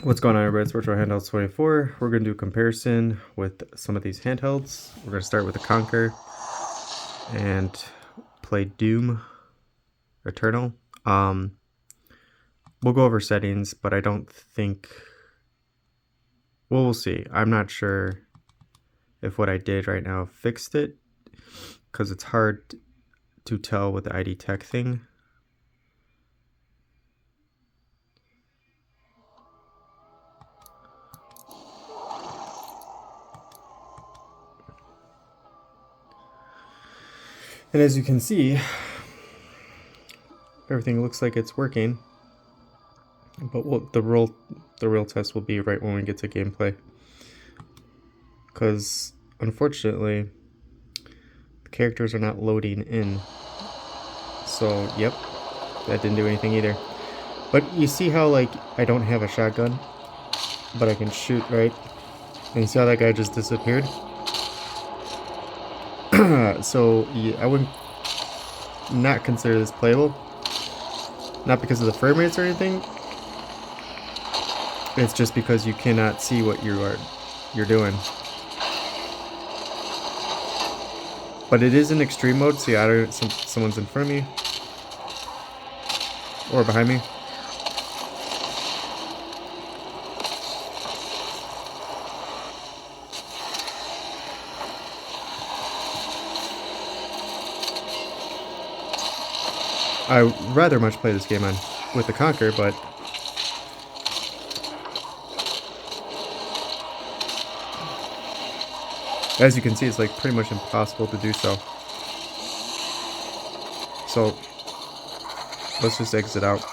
What's going on, everybody? It's Virtual Handhelds 24. We're going to do a comparison with some of these handhelds. We're going to start with the Conquer and play Doom Eternal. We'll go over settings, but I don't think... Well, we'll see. I'm not sure if what I did right now fixed it, because it's hard to tell with the ID Tech thing. And as you can see, everything looks like it's working. But the real test will be right when we get to gameplay. Because unfortunately, the characters are not loading in. So, yep, that didn't do anything either. But you see how, like, I don't have a shotgun, but I can shoot, right? And you see how that guy just disappeared? So, yeah, I would not consider this playable. Not because of the frame rates or anything. It's just because you cannot see what you're doing. But it is in extreme mode, so yeah, someone's in front of me. Or behind me. I rather much play this game with the Conquer, but as you can see, it's like pretty much impossible to do so. So let's just exit out.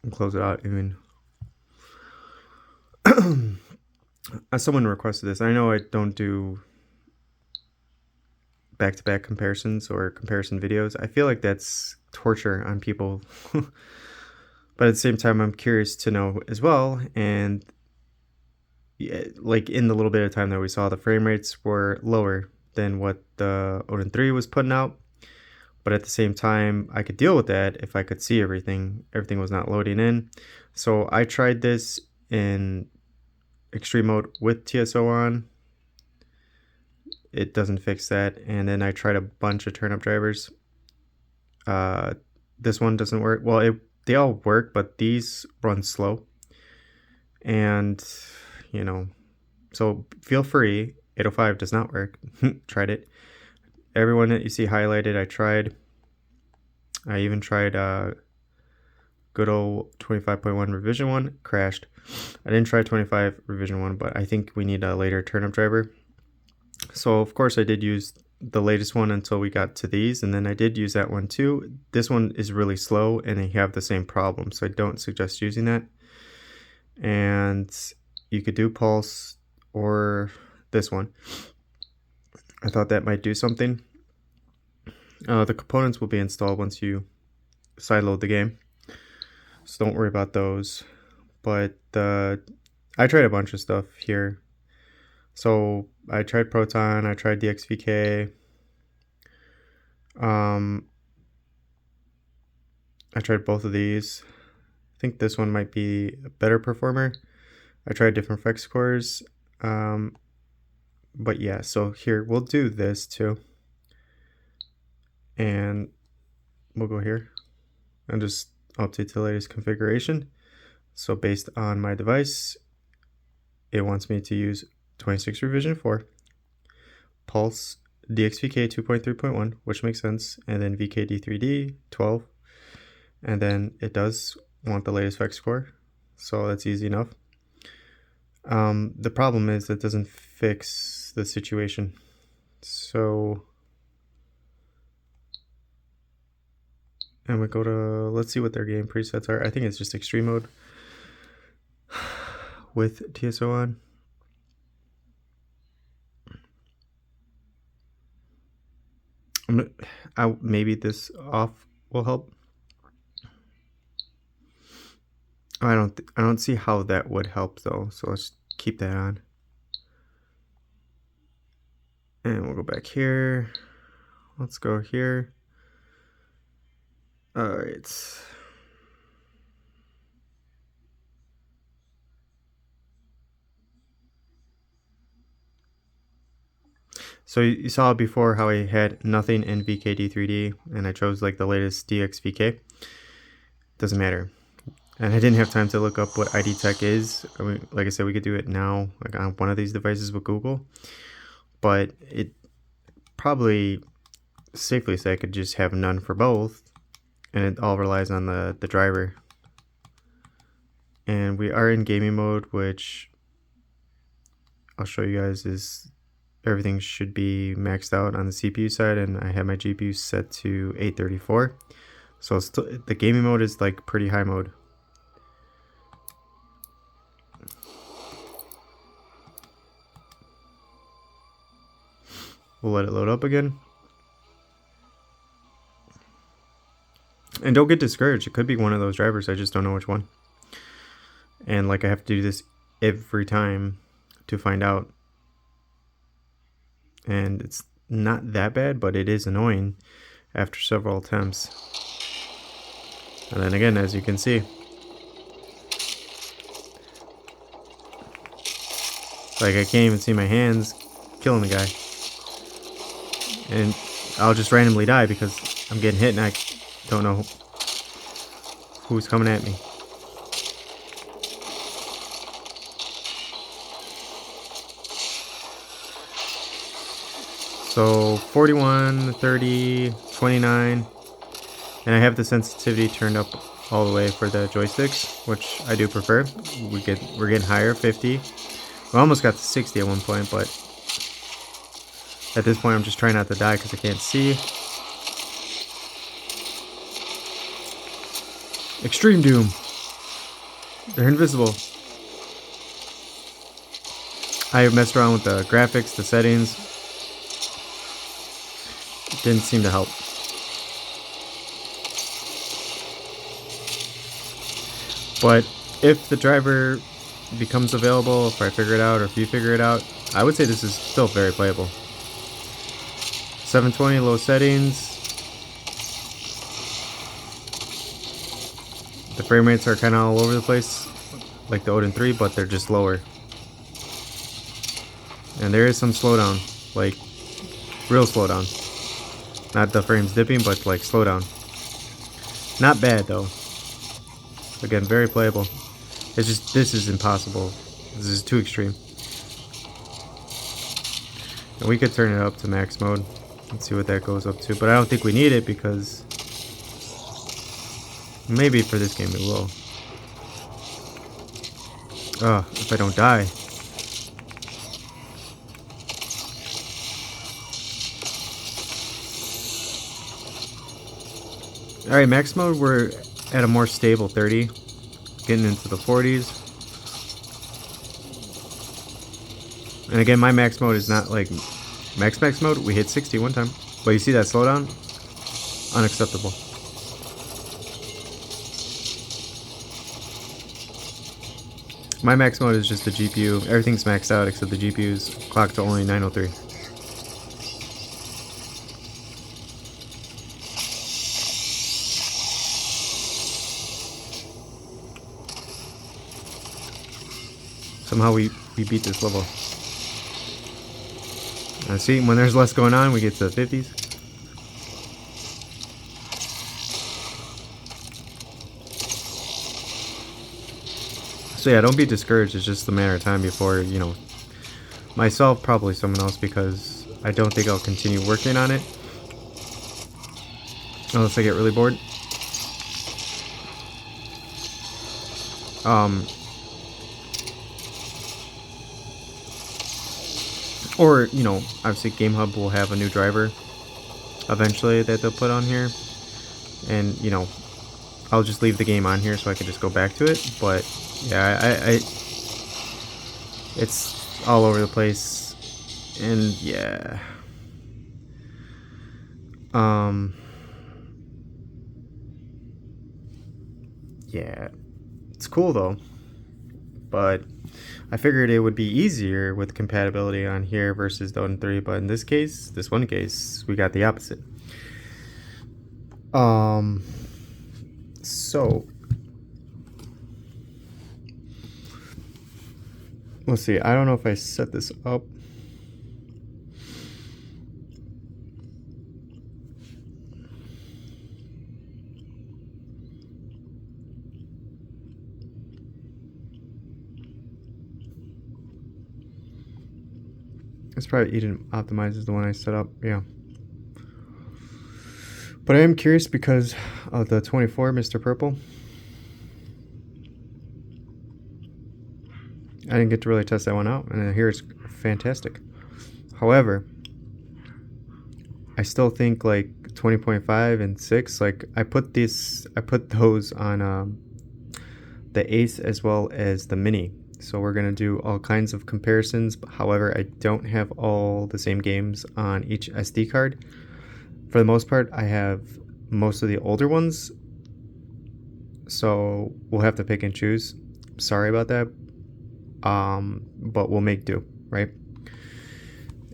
And close it out even. Someone requested this. I know I don't do back-to-back comparisons or comparison videos. I feel like that's torture on people. But at the same time, I'm curious to know as well. And yeah, like in the little bit of time that we saw, the frame rates were lower than what the Odin 3 was putting out. But at the same time, I could deal with that if I could see everything. Everything was not loading in. So I tried this in extreme mode with TSO on. It doesn't fix that. And then I tried a bunch of turnip drivers. This one doesn't work. Well, they all work, but these run slow. And, you know, so feel free. 805 does not work. Tried it. Everyone that you see highlighted, I tried. I even tried good old 25.1 revision 1, crashed. I didn't try 25 revision 1, but I think we need a later turnip driver. So of course I did use the latest one until we got to these, and then I did use that one too. This one is really slow and they have the same problem, so I don't suggest using that. And you could do pulse or this one. I thought that might do something. The components will be installed once you sideload the game, so don't worry about those. But I tried a bunch of stuff here. So I tried Proton, I tried DXVK. I tried both of these. I think this one might be a better performer. I tried different FX cores. But yeah, so here, we'll do this too. And we'll go here and just update the latest configuration. So based on my device, it wants me to use 26 revision 4, pulse DXVK 2.3.1, which makes sense, and then VKD3D 12, and then it does want the latest FX core, so that's easy enough. The problem is it doesn't fix the situation. So, and we go to, let's see what their game presets are. I think it's just extreme mode with TSO on. Maybe this off will help. I don't see how that would help though, so let's keep that on. And we'll go back here. let's go here. All right. So you saw before how I had nothing in VKD3D and I chose like the latest DXVK. Doesn't matter. And I didn't have time to look up what ID Tech is. I mean, like I said, we could do it now, like on one of these devices with Google. But it probably safely say I could just have none for both, and it all relies on the driver. And we are in gaming mode, which I'll show you guys is everything should be maxed out on the CPU side, and I have my GPU set to 834. So the gaming mode is like pretty high mode. We'll let it load up again. And don't get discouraged. It could be one of those drivers. I just don't know which one. And like I have to do this every time to find out. And it's not that bad, but it is annoying after several attempts. And then again, as you can see, like I can't even see my hands killing the guy. And I'll just randomly die because I'm getting hit and I don't know who's coming at me. So 41, 30, 29, and I have the sensitivity turned up all the way for the joysticks, which I do prefer. We're getting higher, 50. We almost got to 60 at one point, but at this point I'm just trying not to die because I can't see. Extreme Doom. They're invisible. I messed around with the graphics, the settings. It didn't seem to help. But if the driver becomes available, if I figure it out, or if you figure it out, I would say this is still very playable. 720 low settings. The frame rates are kind of all over the place, like the Odin 3, but they're just lower. And there is some slowdown, like real slowdown. Not the frames dipping, but like slowdown. Not bad though. Again, very playable. It's just, this is impossible. This is too extreme. And we could turn it up to max mode and see what that goes up to, but I don't think we need it because maybe for this game we will. Oh, if I don't die. Alright, max mode, we're at a more stable 30. Getting into the 40s. And again, my max mode is not like max mode. We hit 60 one time. But you see that slowdown? Unacceptable. My max mode is just the GPU. Everything's maxed out except the GPU's clocked to only 903. Somehow we beat this level. See, when there's less going on, we get to the 50s. So yeah, don't be discouraged. It's just a matter of time before, you know, myself, probably someone else, because I don't think I'll continue working on it unless I get really bored. Or, you know, obviously GameHub will have a new driver eventually that they'll put on here. And, you know, I'll just leave the game on here so I can just go back to it. But, yeah, it's all over the place. And, yeah. Yeah. It's cool, though. But I figured it would be easier with compatibility on here versus the Odin 3, but in this case, this one case, we got the opposite. So let's see. I don't know if I set this up. It's probably Eden Optimize is the one I set up. Yeah. But I am curious because of the 24 Mr. Purple. I didn't get to really test that one out, and I hear it's fantastic. However, I still think like 20.5 and 6, like I put those on the Ace as well as the Mini. So we're gonna do all kinds of comparisons. However, I don't have all the same games on each SD card. For the most part, I have most of the older ones, so we'll have to pick and choose. Sorry about that, but we'll make do, right?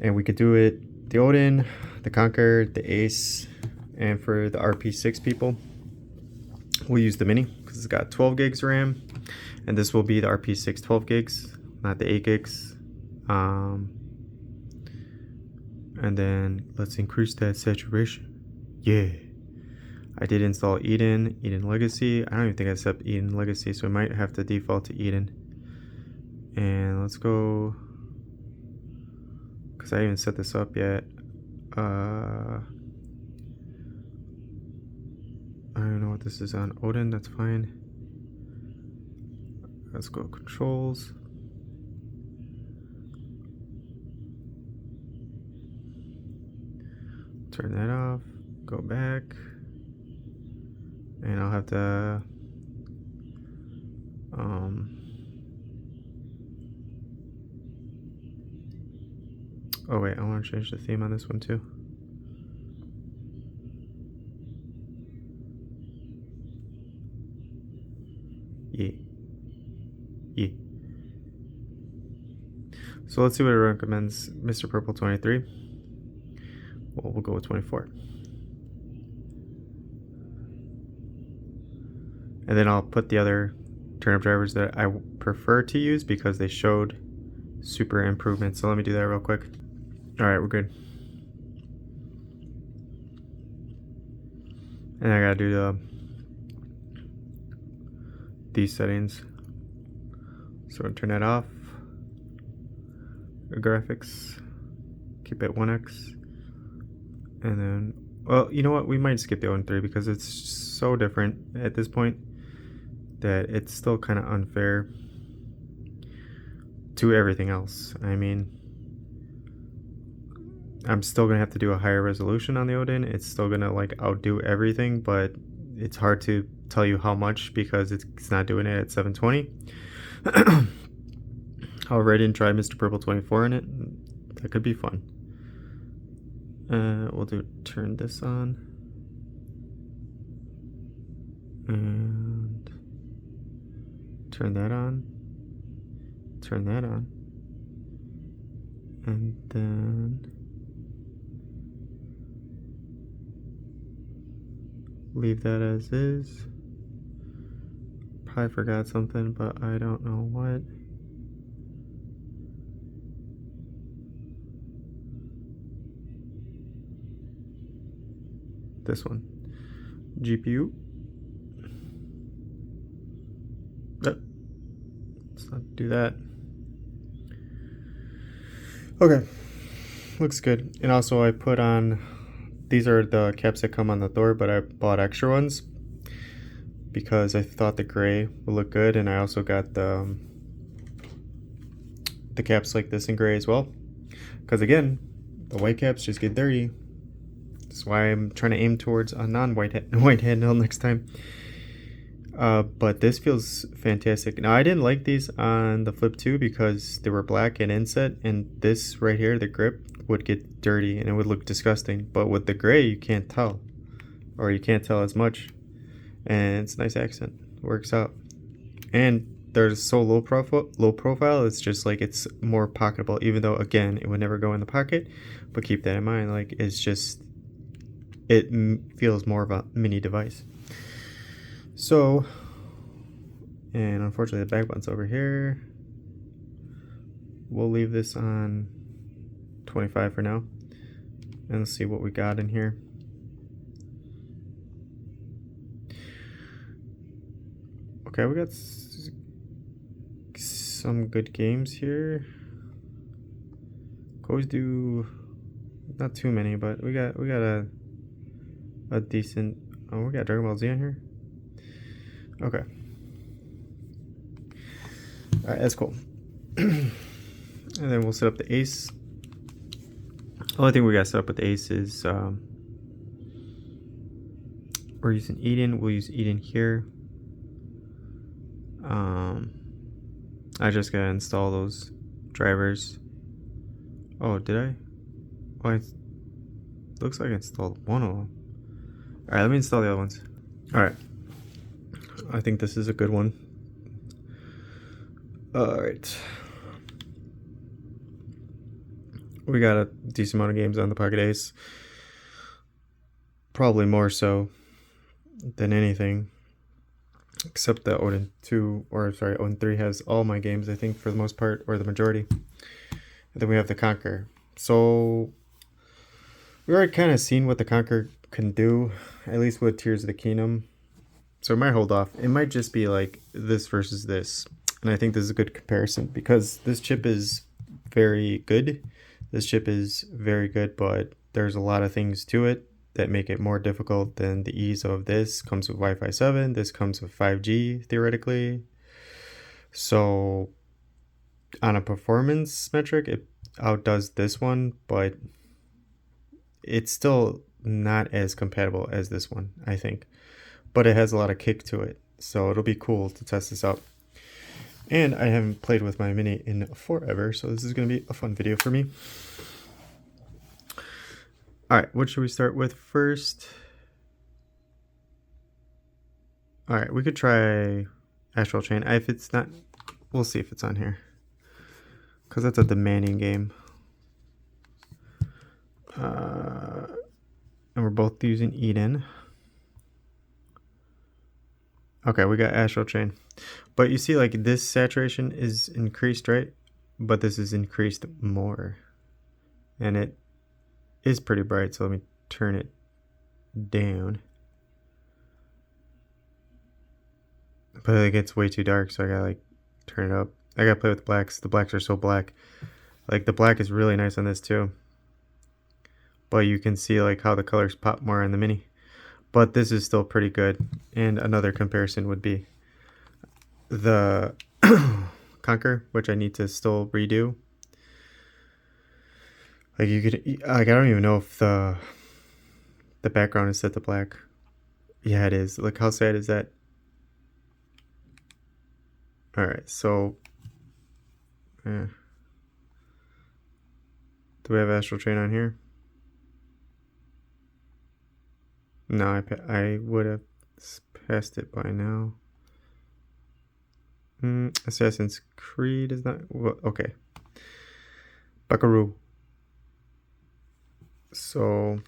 And we could do it the Odin, the Conquer, the Ace, and for the RP6 people, we'll use the Mini because it's got 12 gigs RAM, and this will be the RP6 12 gigs, not the 8 gigs. And then let's increase that saturation. Yeah. I did install Eden Legacy. I don't even think I set up Eden Legacy, so I might have to default to Eden. And let's go, because I haven't set this up yet. I don't know what this is on Odin, that's fine. Let's go controls. Turn that off, go back, and I'll have to oh wait, I want to change the theme on this one too. Yeah. So let's see what it recommends. Mr. Purple 23. Well, we'll go with 24. And then I'll put the other turnip drivers that I prefer to use because they showed super improvements. So let me do that real quick. Alright, we're good. And I gotta do these settings. So turn that off. Graphics, keep it 1x. And then, well, you know what? We might skip the Odin 3 because it's so different at this point that it's still kind of unfair to everything else. I mean, I'm still gonna have to do a higher resolution on the Odin. It's still gonna like outdo everything, but it's hard to tell you how much because it's not doing it at 720. However, I didn't try Mr. Purple 24 in it. That could be fun. We'll turn this on. And turn that on. Turn that on. And then leave that as is. Probably forgot something, but I don't know what. This one, GPU. Let's not do that. Okay, looks good. And also I put on, these are the caps that come on the Thor, but I bought extra ones because I thought the gray would look good, and I also got the caps like this in gray as well. Because again, the white caps just get dirty. That's why I'm trying to aim towards a non-white handle next time. But this feels fantastic. Now I didn't like these on the Flip 2 because they were black and inset, and this right here, the grip, would get dirty and it would look disgusting. But with the gray, you can't tell, or you can't tell as much, and it's a nice accent. Works out. And they're so low profile. It's just like it's more pocketable, even though again it would never go in the pocket. But keep that in mind. Like it's just it feels more of a mini device. So, and unfortunately the back button's over here. We'll leave this on 25 for now, and let's see what we got in here. Okay, we got some good games here. Always do not too many, but we got a decent. Oh, we got Dragon Ball Z in here. Okay, all right, that's cool. And then we'll set up the ace. The only thing we got set up with the ace is we're using Eden. We'll use Eden here. I just gotta install those drivers. Oh, did I? Oh, it looks like I installed one of them. Alright, let me install the other ones. Alright. I think this is a good one. Alright. We got a decent amount of games on the Pocket Ace. Probably more so than anything. Except that Odin 2, or sorry, Odin 3 has all my games, I think, for the most part, or the majority. And then we have the Conquer. So, we already kind of seen what the Conquer can do, at least with Tears of the Kingdom. So, it might hold off. It might just be like this versus this. And I think this is a good comparison, because this chip is very good. This chip is very good, but there's a lot of things to it that make it more difficult than the ease of this. Comes with Wi-Fi 7, this comes with 5G theoretically. So on a performance metric, it outdoes this one, but it's still not as compatible as this one, I think. But it has a lot of kick to it, so it'll be cool to test this out. And I haven't played with my Mini in forever, so this is going to be a fun video for me. Alright, what should we start with first? Alright, we could try Astral Chain. If it's not, we'll see if it's on here, because that's a demanding game. And we're both using Eden. Okay, we got Astral Chain. But you see, like, this saturation is increased, right? But this is increased more. And it is pretty bright, so let me turn it down. But it gets way too dark, so I gotta, like, turn it up. I gotta play with the blacks. The blacks are so black. Like, the black is really nice on this, too. But you can see, like, how the colors pop more on the Mini. But this is still pretty good. And another comparison would be the Conquer, which I need to still redo. Like, you could, like, I don't even know if the background is set to black. Yeah, it is. Look, how sad is that? Alright, so do we have Astral Chain on here? No, I would have passed it by now. Assassin's Creed is not, well, okay. Bakeru. So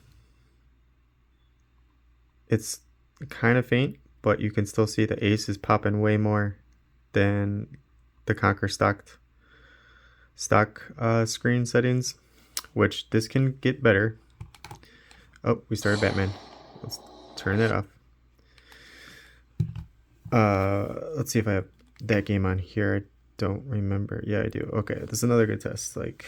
it's kind of faint, but you can still see the ace is popping way more than the Conquer stock screen settings, which this can get better. Oh, we started Batman. Let's turn that off. Let's see if I have that game on here. I don't remember. Yeah, I do. Okay, this is another good test. Like,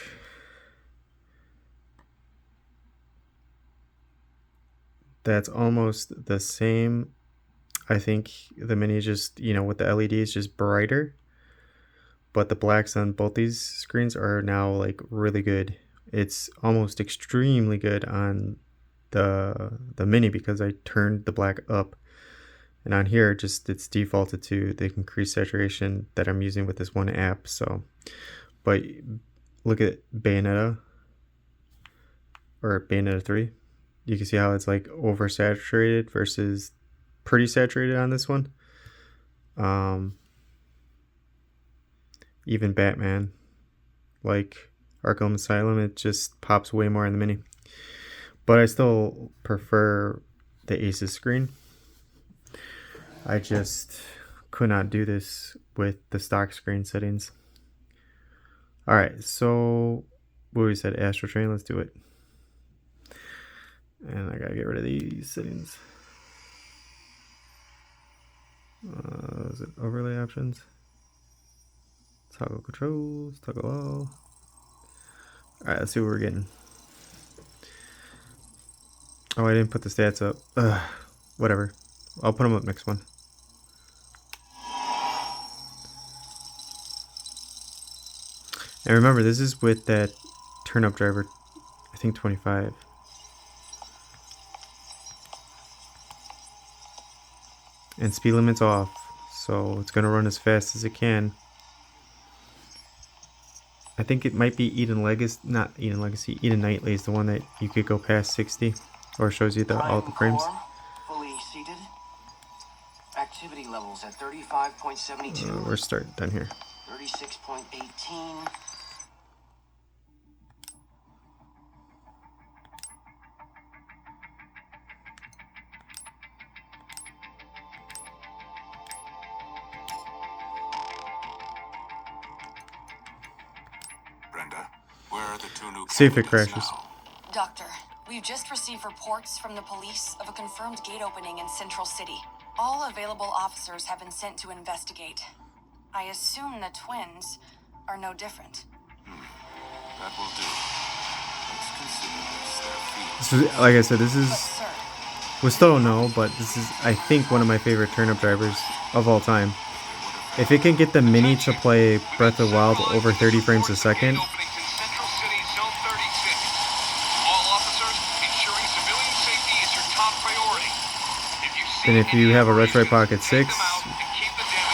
that's almost the same. I think the Mini is just, you know, with the LED is just brighter, but the blacks on both these screens are now like really good. It's almost extremely good on the Mini because I turned the black up, and on here just it's defaulted to the increased saturation that I'm using with this one app. So, but look at Bayonetta or Bayonetta 3. You can see how it's like oversaturated versus pretty saturated on this one. Even Batman, like Arkham Asylum, it just pops way more in the Mini. But I still prefer the Aces screen. I just could not do this with the stock screen settings. Alright, so what we said, Astral Chain, let's do it. And I gotta get rid of these settings. Is it overlay options? Toggle controls, toggle all. Alright, let's see what we're getting. Oh, I didn't put the stats up. Whatever. I'll put them up next one. And remember, this is with that turnip driver, I think 25. And speed limit's off, so it's gonna run as fast as it can. I think it might be Eden Legacy, not Eden Legacy, Eden Nightly is the one that you could go past 60, or shows you all the frames. Fully seated. Activity levels at 35.72. We're starting down here. 36.18. Where are the two new See if it crashes. now? Doctor, we've just received reports from the police of a confirmed gate opening in Central City. All available officers have been sent to investigate. I assume the twins are no different. That will do. Let's consider this This their field. is, like I said, this But is, sir, we still don't know, but this is, I think, one of my favorite turnip drivers of all time. If it can get the mini to play Breath of the Wild over 30 frames a second, then if you have a Retroid Pocket 6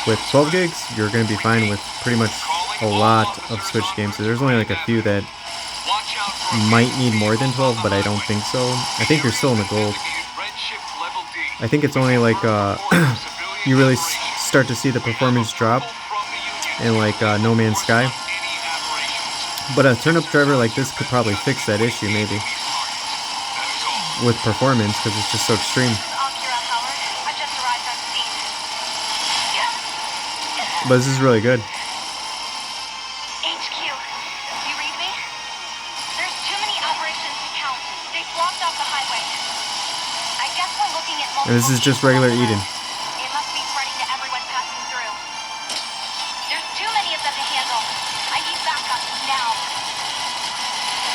with 12 gigs, you're going to be fine with pretty much a lot of Switch games. So there's only like a few that might need more than 12, but I don't think so. I think you're still in the gold. I think it's only like you really start to see the performance drop in like No Man's Sky. But a turnip driver like this could probably fix that issue maybe with performance, because it's just so extreme. But this is really good. HQ, you read me? There's too many operations to count. They blocked off the highway. I guess we're looking at multiple. And this is just regular Eden. It must be spreading to everyone passing through. There's too many of them to handle. I need backup now.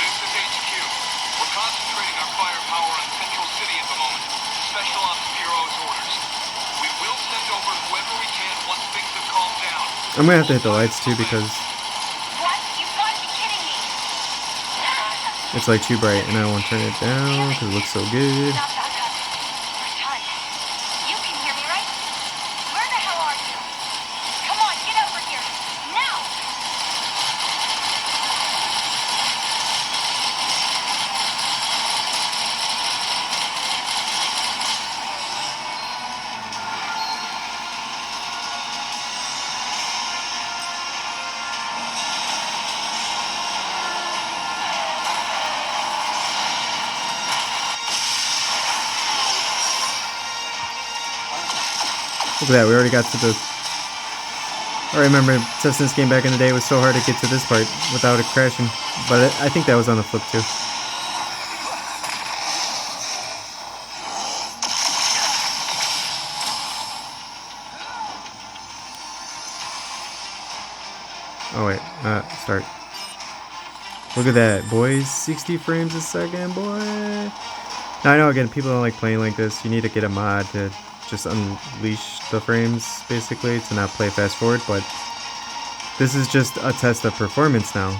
This is HQ. We're concentrating our firepower on Central City at the moment. Special Ops Bureau's orders. We will send over whoever we can once things have calmed down. I'm gonna have to hit the lights too because What? You've got to be kidding me. it's like too bright, and I don't want to turn it down because it looks so good. Stop backup. We're done. You can hear me, right? Where the hell are you? Come on, get over here. Now! Look at that, we already got to the... I remember testing this game back in the day, it was so hard to get to this part without it crashing. But I think that was on the flip too. Oh wait, start. Look at that, boys. 60 frames a second, boy. Now I know, again, people don't like playing like this. You need to get a mod to just unleash the frames, basically, to not play fast forward, but this is just a test of performance now.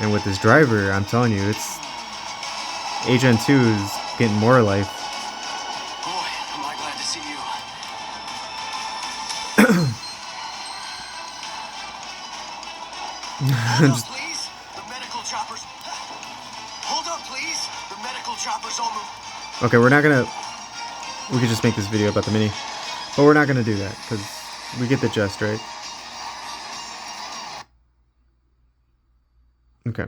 And with this driver, I'm telling you, it's... Agent 2 is getting more life. Boy, am I glad to see you. Hold up, please. The medical choppers. Hold up, please. The medical choppers almost. Okay, we're not gonna... We could just make this video about the mini. But we're not gonna do that, because we get the gist, right? Okay.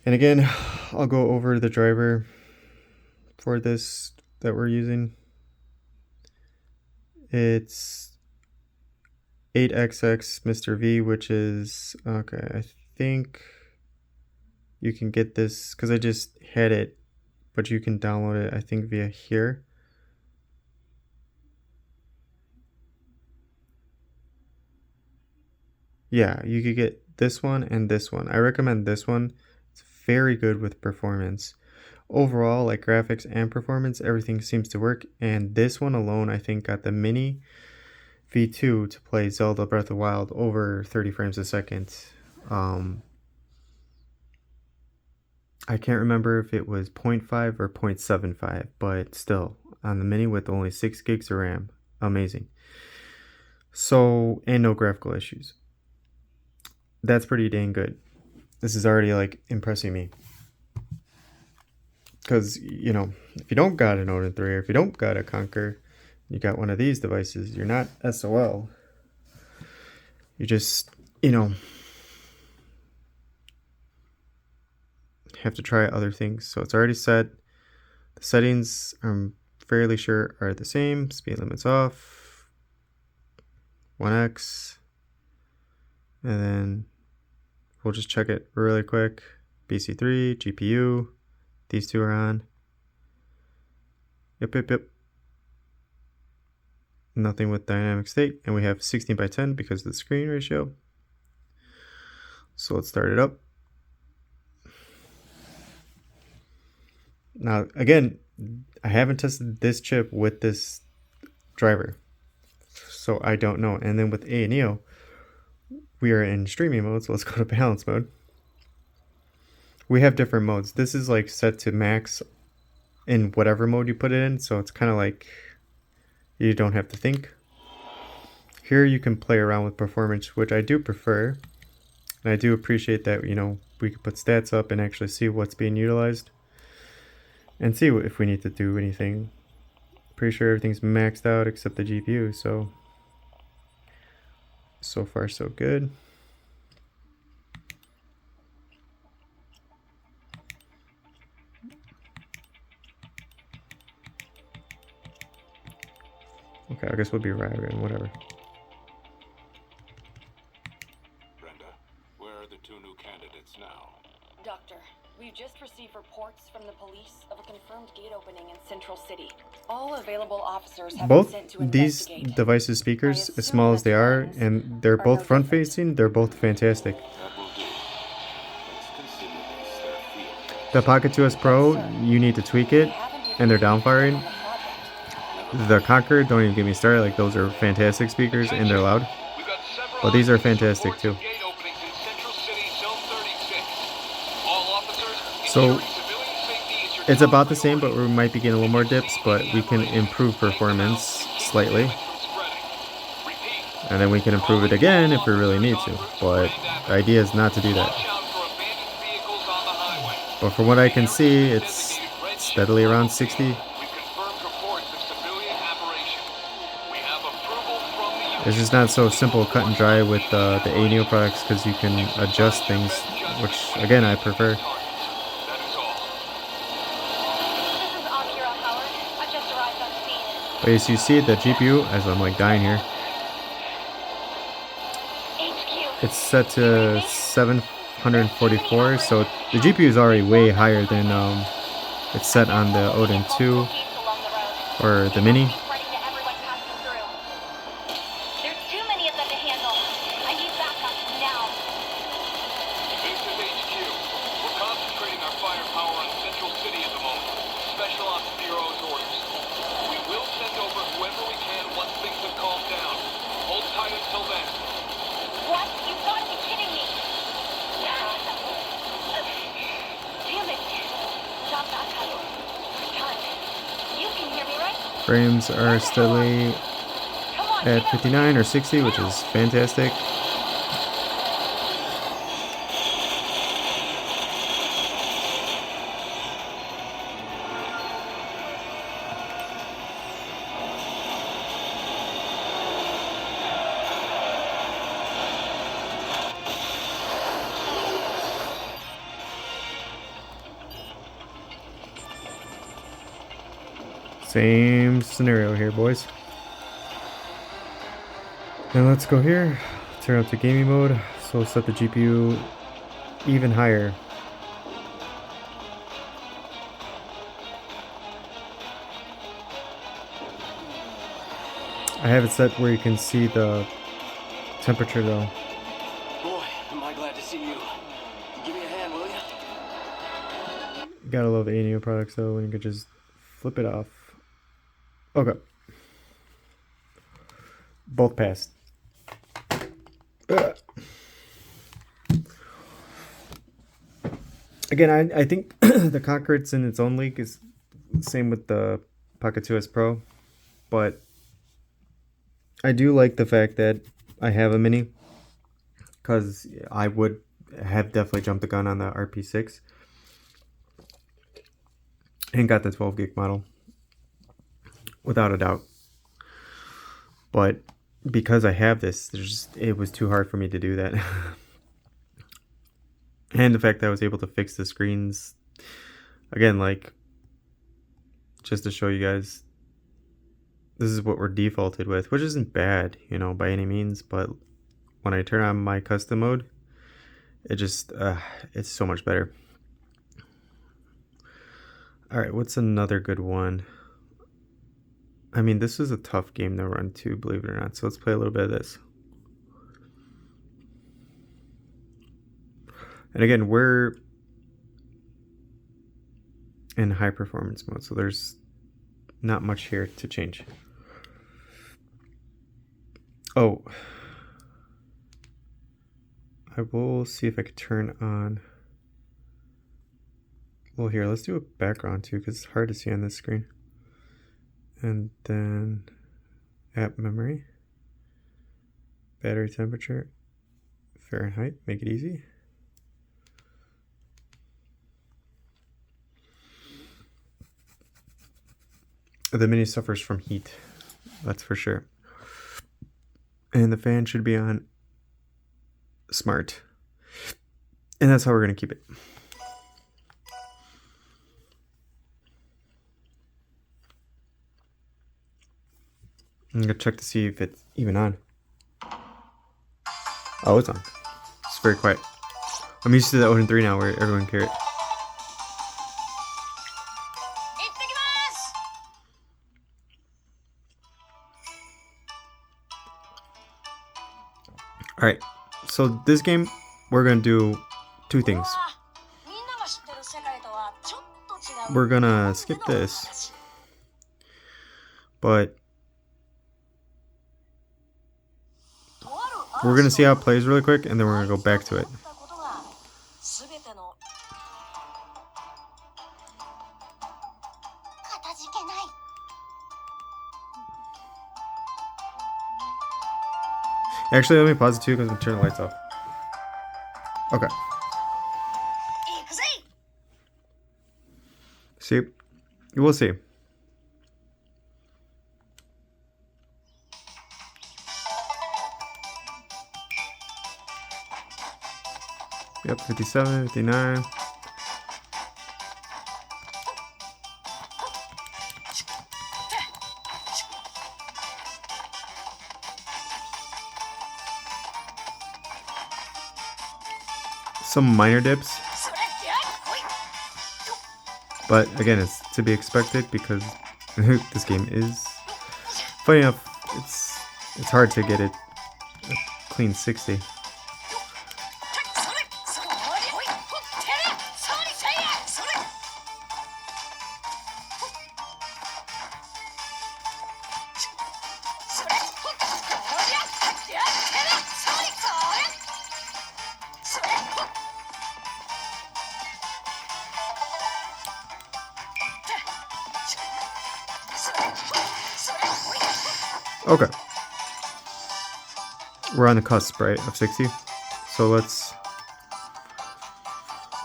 And again, I'll go over the driver for this that we're using. It's A8XX Mr. V, which is, okay, I think you can get this because I just had it, but you can download it, I think, via here. Yeah, you could get this one and this one. I recommend this one. It's very good with performance. Overall, like graphics and performance, everything seems to work. And this one alone, I think, got the mini V2 to play Zelda Breath of the Wild over 30 frames a second. I can't remember if it was 0.5 or 0.75, but still, on the mini with only 6 gigs of RAM, amazing. So, and no graphical issues. That's pretty dang good. This is already like impressing me. Because, you know, if you don't got an Odin 3 or if you don't got a Conquer, you got one of these devices, you're not SOL. You just, you know, have to try other things. So it's already set. The settings, I'm fairly sure, are the same. Speed limits off. 1x. And then we'll just check it really quick. BC3, GPU. These two are on. Yep. Nothing with dynamic state. And we have 16:10 because of the screen ratio. So let's start it up. Now, again, I haven't tested this chip with this driver, so I don't know. And then with A&EO, we are in streaming mode, so let's go to balance mode. We have different modes. This is like set to max in whatever mode you put it in, so it's kind of like you don't have to think. Here you can play around with performance, which I do prefer. And I do appreciate that, you know, we can put stats up and actually see what's being utilized. And see if we need to do anything. Pretty sure everything's maxed out except the GPU, so far so good. Okay, I guess we'll be routing, whatever. Brenda, where are the 2 new candidates now? Doctor, we've just received reports from the police of a confirmed gate opening in Central City. All available officers have been Both sent to these investigate. devices' speakers, as small as they are, and they're both front-facing, they're both fantastic. That will do. Let's consider this their field. The Pocket 2S Pro, you need to tweak it, and they're downfiring. The Conquer, don't even get me started, like those are fantastic speakers, and they're loud. We've got several But these are eyewitness fantastic reports too. of gate openings in Central City, Zone 36. All officers, So ensuring civilian safety is your it's top about the same, but priority. we might be getting a little more dips, but we can improve performance slightly. Repeat. And then we can improve it again if we really need to. But the idea is not to do that. Watch out for abandoned vehicles on the highway. But from what I can see, it's steadily around 60. We've confirmed reports of civilian aberration. We have approval from the union. It's just not so simple, cut and dry with the A&EO products because you can adjust things, which again I prefer. That is all. This is Akira Howard. I've just arrived on scene. But as you see, the GPU, as I'm like dying here, HQ. it's set to 744, so the GPU is already way higher than it's set on the Odin 2 or the Mini. Spreading to everyone passing through. There's too many of them to handle. I need backup now. This is HQ. We're concentrating our firepower on Central City at the moment. Special Ops Bureau's orders. We will send over whoever we can once things have calmed down. Hold tight until then. What? You've got to be kidding me. Damn it. Stop backup. Done. You can hear me, right? Frames are steadily Come on, at keep up. 59 or 60, which is fantastic. Same scenario here, boys. Now let's go here, turn up to gaming mode, so set the GPU even higher. I have it set where you can see the temperature though. Boy, am I glad to see you. Give me a hand, will you? Gotta love ANU products though, when you could just flip it off. Okay. Both passed. Again, I think the Conqueror's in its own league. Is same with the Pocket 2S Pro, but I do like the fact that I have a mini, because I would have definitely jumped the gun on the RP6 and got the 12 gig model without a doubt. But because I have this, it was too hard for me to do that. And the fact that I was able to fix the screens, again, like, just to show you guys, this is what we're defaulted with, which isn't bad, you know, by any means, but when I turn on my custom mode, it just, it's so much better. Alright, what's another good one? I mean, this is a tough game to run too, believe it or not, so let's play a little bit of this. And again, we're in high performance mode, so there's not much here to change. Oh, I will see if I could turn on. Well, here, let's do a background too, because it's hard to see on this screen. And then app memory, battery temperature, Fahrenheit, make it easy. The mini suffers from heat, that's for sure. And the fan should be on smart. And that's how we're going to keep it. I'm going to check to see if it's even on. Oh, it's on. It's very quiet. I'm used to the Odin 3 now where everyone cares. Alright, so this game, we're going to do two things. We're going to skip this, but we're going to see how it plays really quick, and then we're going to go back to it. Actually, let me pause it too, because I'm turning the lights off. Okay. See? You will see. Yep, 57, 59. Some minor dips, but again, it's to be expected because this game is, funny enough, it's hard to get it a clean 60. Okay. We're on the cusp, right, of 60. So let's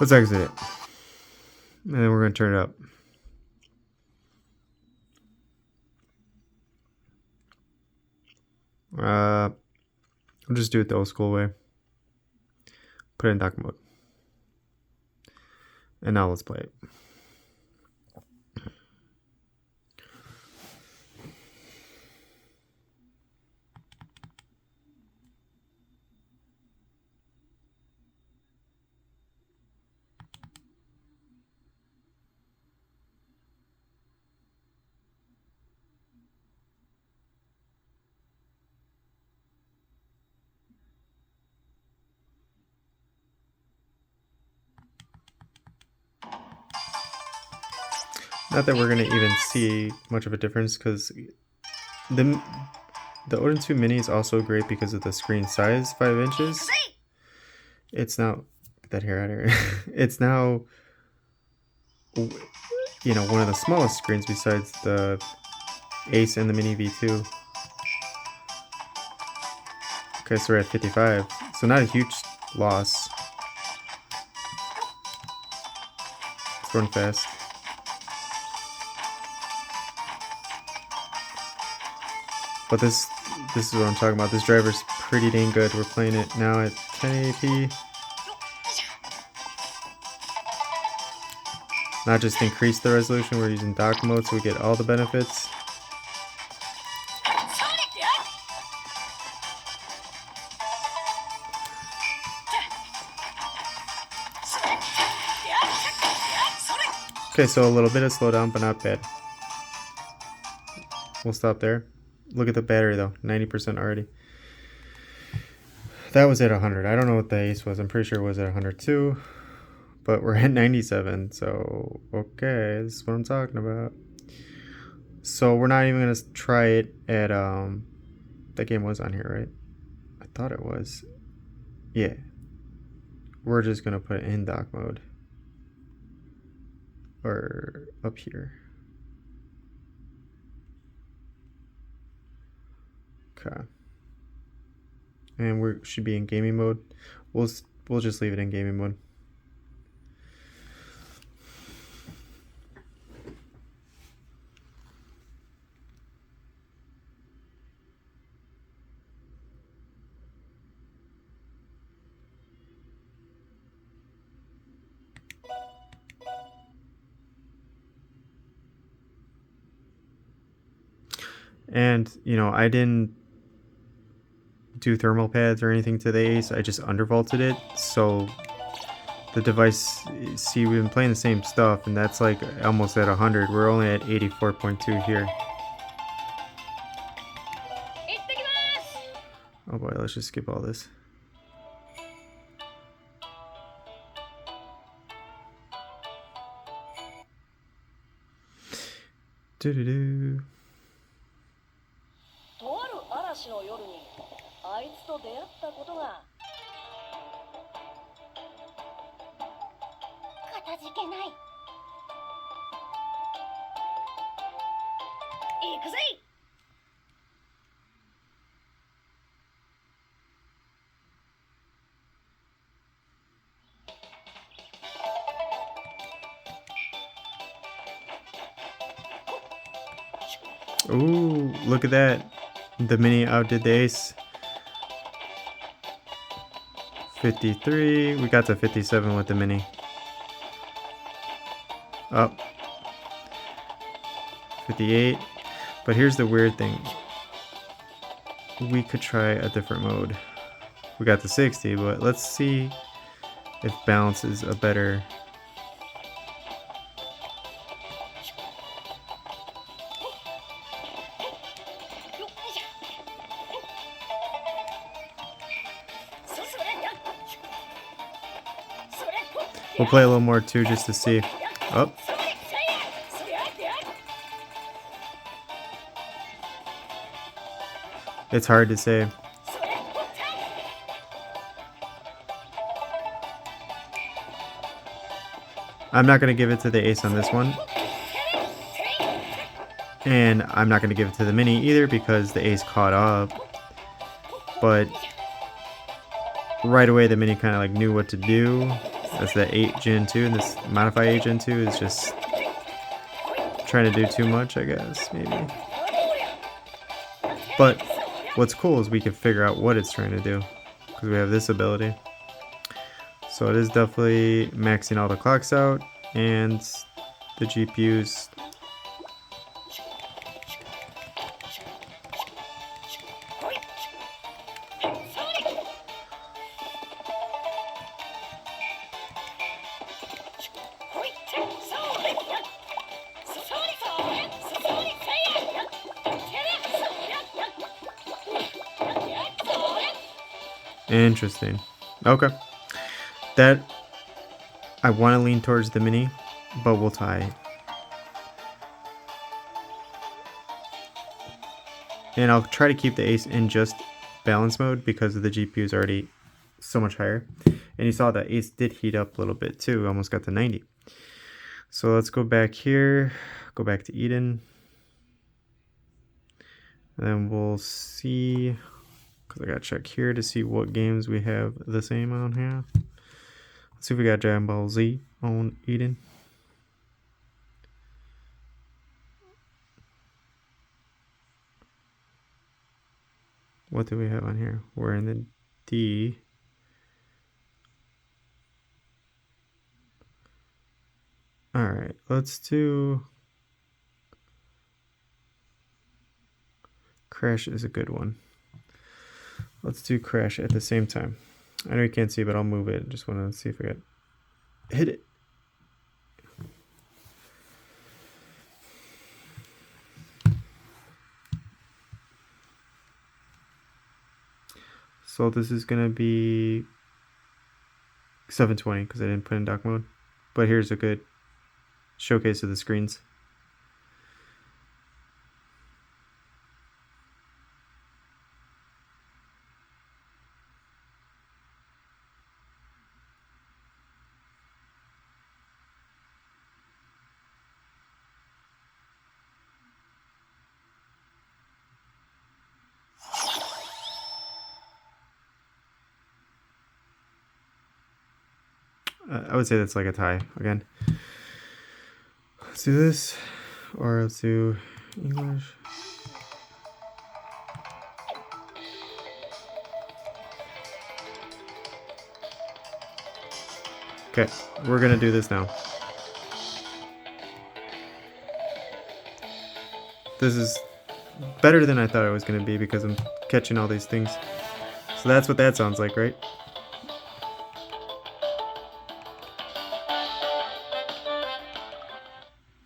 exit it. And then we're going to turn it up. We'll just do it the old school way. Put it in dock mode. And now let's play it. Not that we're gonna even see much of a difference, because the Odin 2 Mini is also great because of the screen size, 5 inches. It's now, get that hair out of here. It's now, you know, one of the smallest screens besides the Ace and the Mini V2. Okay, so we're at 55. So not a huge loss. Let's run fast. But this is what I'm talking about. This driver's pretty dang good. We're playing it now at 1080p. Not just increase the resolution, we're using dock mode so we get all the benefits. Okay, so a little bit of slowdown, but not bad. We'll stop there. Look at the battery though, 90% already. That was at 100. I don't know what the Ace was. I'm pretty sure it was at 100 too. But we're at 97, so okay, this is what I'm talking about. So we're not even gonna try it at that game was on here, right? I thought it was. Yeah. We're just gonna put it in dock mode. Or up here. Okay. And we should be in gaming mode. We'll just leave it in gaming mode. And, you know, I didn't do thermal pads or anything to the Ace. I just undervolted it. So the device, see, we've been playing the same stuff, and that's like almost at 100. We're only at 84.2 here. Oh boy, let's just skip all this. Doo-doo-doo. とある嵐の夜にあいつと出会ったことがかたじけない。行くぜ。 Ooh, look at that. The Mini outdid the Ace. 53. We got to 57 with the Mini. Up. 58. But here's the weird thing. We could try a different mode. We got the 60, but let's see if balance is a better... We'll play a little more too, just to see. Oh. It's hard to say. I'm not going to give it to the Ace on this one. And I'm not going to give it to the Mini either because the Ace caught up. But right away the Mini kind of like knew what to do. That's the 8 Gen 2, and this Modify 8 Gen 2 is just trying to do too much, I guess, maybe. But what's cool is we can figure out what it's trying to do, because we have this ability. So it is definitely maxing all the clocks out, and the GPU's interesting. Okay. That, I want to lean towards the Mini, but we'll tie. And I'll try to keep the Ace in just balance mode because the GPU is already so much higher. And you saw that Ace did heat up a little bit too, almost got to 90. So let's go back here, go back to Eden. And then we'll see, because I gotta check here to see what games we have the same on here. Let's see if we got Dragon Ball Z on Eden. What do we have on here? We're in the D. Alright, let's do... Crash is a good one. Let's do Crash at the same time. I know you can't see, but I'll move it. Just want to see if I got... Hit it! So this is going to be 720 because I didn't put in dock mode. But here's a good showcase of the screens. I would say that's like a tie again. Let's do this, or let's do English. Okay, we're gonna do this now. This is better than I thought it was gonna be because I'm catching all these things. So that's what that sounds like, right?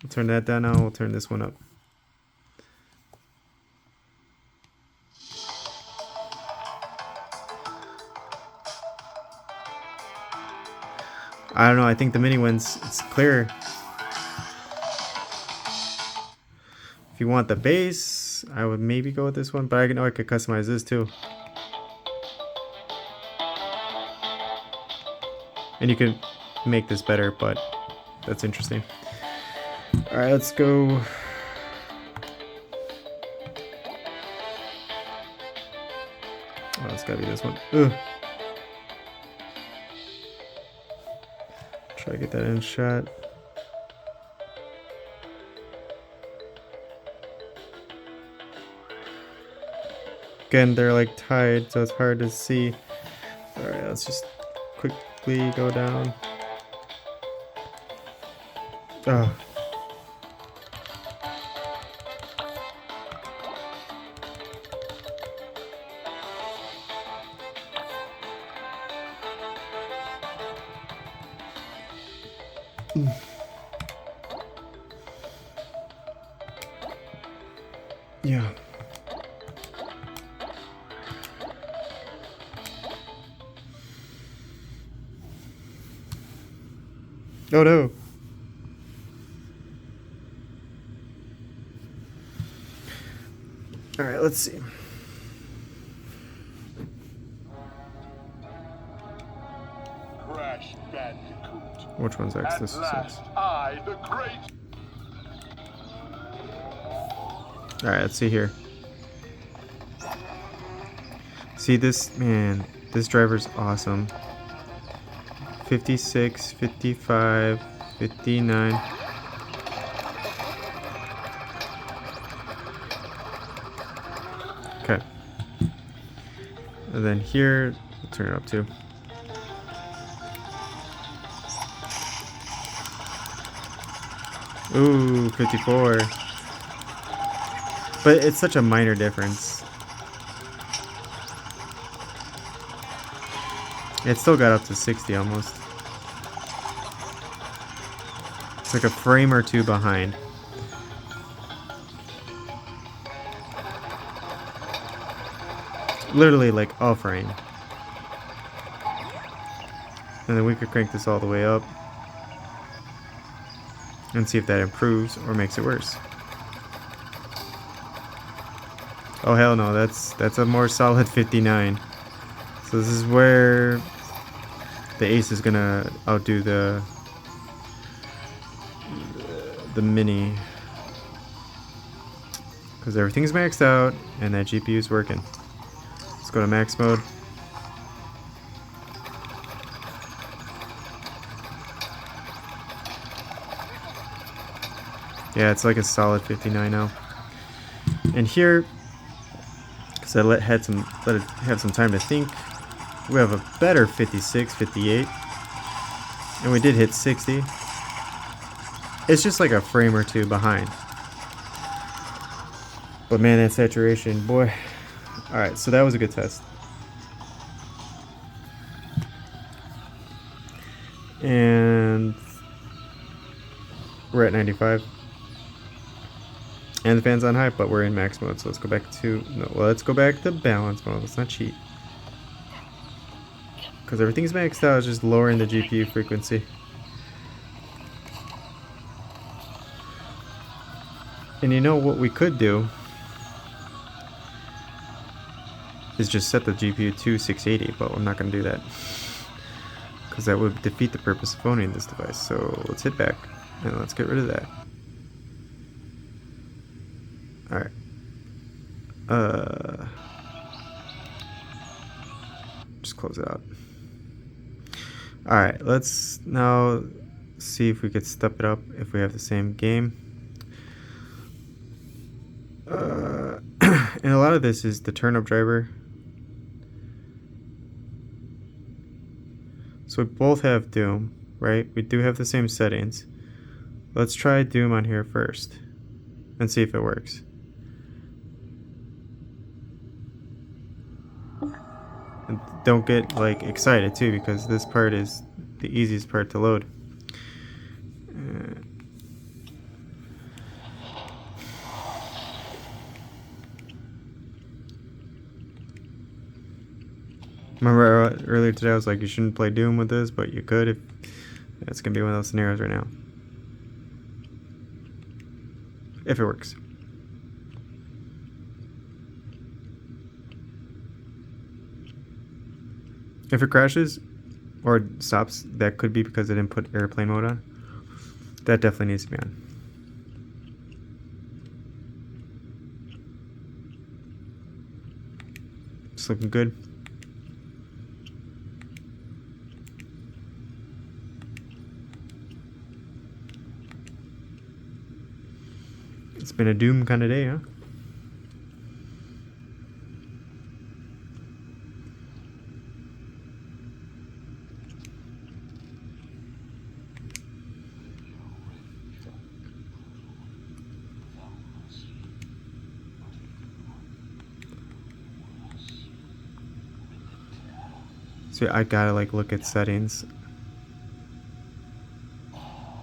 We'll turn that down now, we'll turn this one up. I don't know, I think the mini ones, it's clearer. If you want the bass, I would maybe go with this one, but I know I could customize this too. And you can make this better, but that's interesting. Alright, let's go. Oh, it's gotta be this one. Ugh. Try to get that in shot. Again, they're like tied, so it's hard to see. Alright, let's just quickly go down. Oh. Yeah. Oh no. All right, let's see. Crash Bandicoot. Which one's X? At This is last, X. I, the great. All right, let's see here. See this, man, this driver's awesome. 56, 55, 59. Okay. And then here, we'll turn it up too. Ooh, 54. But it's such a minor difference. It still got up to 60 almost. It's like a frame or two behind. Literally like a frame. And then we could crank this all the way up and see if that improves or makes it worse. Oh hell no, that's a more solid 59. So this is where the ace is gonna outdo the mini, because everything's maxed out and that GPU is working. Let's go to max mode. Yeah, it's like a solid 59 now. And here, because I let it have some time to think, we have a better 56, 58, and we did hit 60. It's just like a frame or two behind. But man, that saturation, boy. Alright, so that was a good test. And we're at 95. And the fan's on high, but we're in max mode, so let's go back to... No, well, let's go back to balance mode. Let's not cheat. Because everything's maxed out, it's just lowering the GPU frequency. And you know what we could do is just set the GPU to 680, but I'm not going to do that, because that would defeat the purpose of owning this device. So let's hit back and let's get rid of that. Alright. Just close it out. Alright, let's now see if we could step it up if we have the same game. And a lot of this is the turnip driver. So we both have Doom, right? We do have the same settings. Let's try Doom on here first and see if it works. And don't get like excited too, because this part is the easiest part to load. Remember earlier today I was like, you shouldn't play Doom with this, but you could if... It's gonna be one of those scenarios right now. If it works. If it crashes or stops, that could be because I didn't put airplane mode on. That definitely needs to be on. It's looking good. It's been a Doom kind of day, huh? So I gotta like look at settings.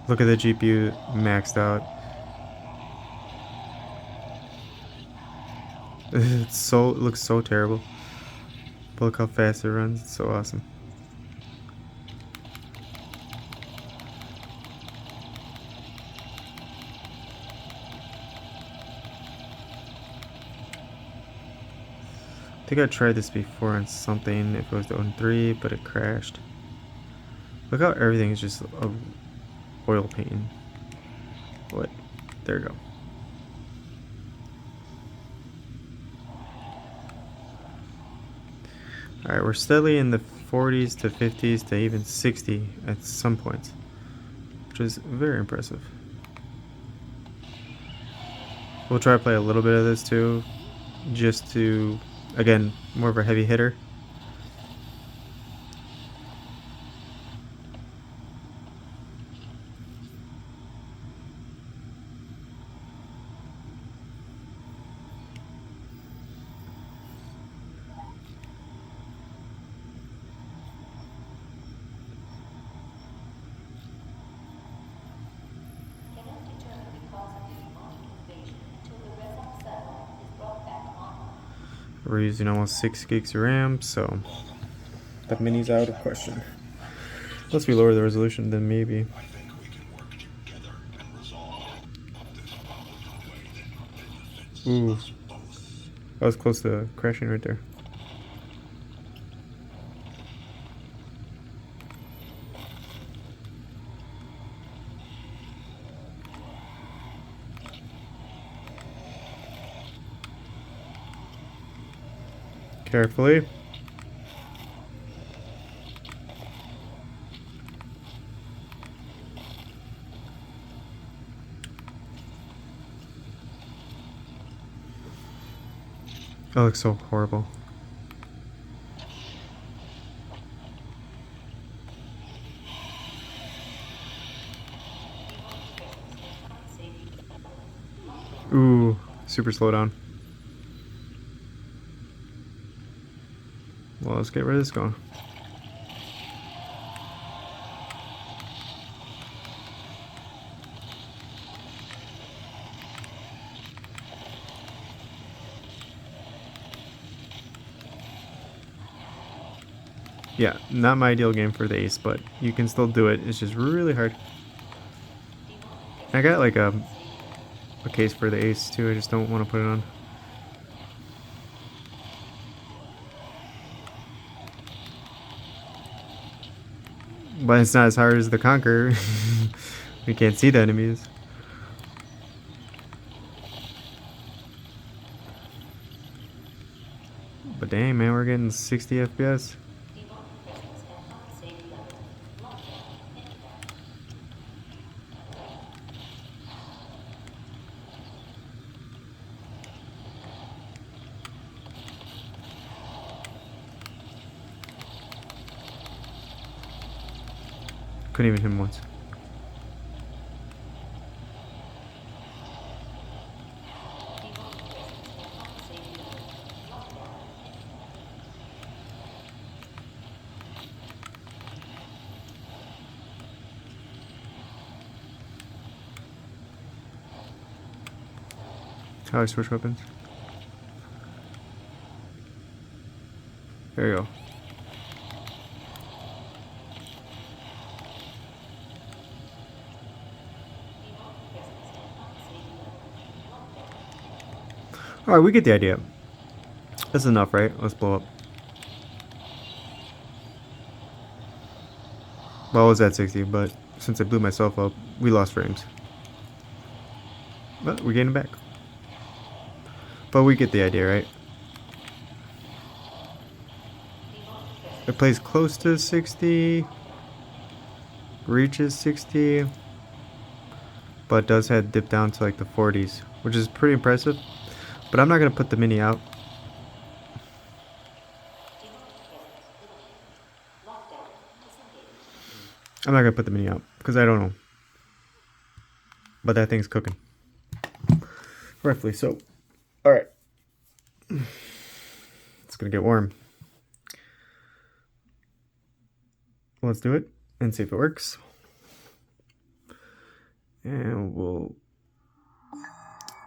Look at the GPU maxed out. It looks so terrible. But look how fast it runs. It's so awesome. I think I tried this before on something, if it was the Odin 3, but it crashed. Look how everything is just a oil painting. What? There we go. Alright, we're steadily in the 40s to 50s to even 60 at some points, which is very impressive. We'll try to play a little bit of this too, just to, again, more of a heavy hitter. We're using almost 6 gigs of RAM, so that mini's out of question. Unless we lower the resolution, then maybe. Ooh. I was close to crashing right there. Carefully. That looks so horrible. Ooh, super slow down. Well, let's get rid of this going. Yeah, not my ideal game for the ace, but you can still do it. It's just really hard. I got like a case for the ace too. I just don't want to put it on. But it's not as hard as the Conqueror. We can't see the enemies. But dang, man, we're getting 60 FPS. Couldn't even hit him once. How do I switch weapons? There you go. Alright, we get the idea. That's enough, right? Let's blow up. Well, I was at 60, but since I blew myself up, we lost frames. But we're getting it back. But we get the idea, right? It plays close to 60, reaches 60, but does head dip down to like the 40s, which is pretty impressive. But I'm not going to put the mini out. I'm not going to put the mini out because I don't know. But that thing's cooking. Rightfully so. Alright. It's going to get warm. Let's do it and see if it works. And we'll...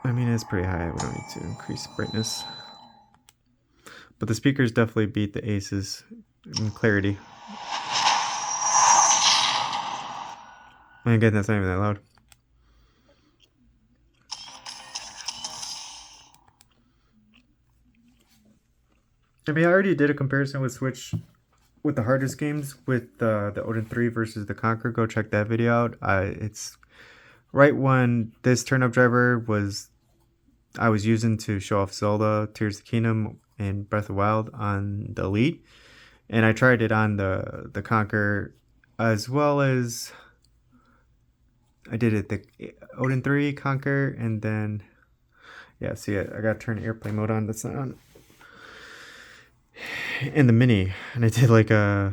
I mean, it's pretty high. We don't need to increase brightness. But the speakers definitely beat the Aces in clarity. And again, that's not even that loud. I mean, I already did a comparison with Switch with the hardest games with the Odin 3 versus the Conqueror. Go check that video out. It's right when this turnip driver was I was using to show off Zelda, Tears of the Kingdom, and Breath of the Wild on the Elite. And I tried it on the Conqueror as well as I did it the Odin 3, Conqueror, and then yeah, see I gotta turn airplane mode on, that's not on. And the mini, and I did like a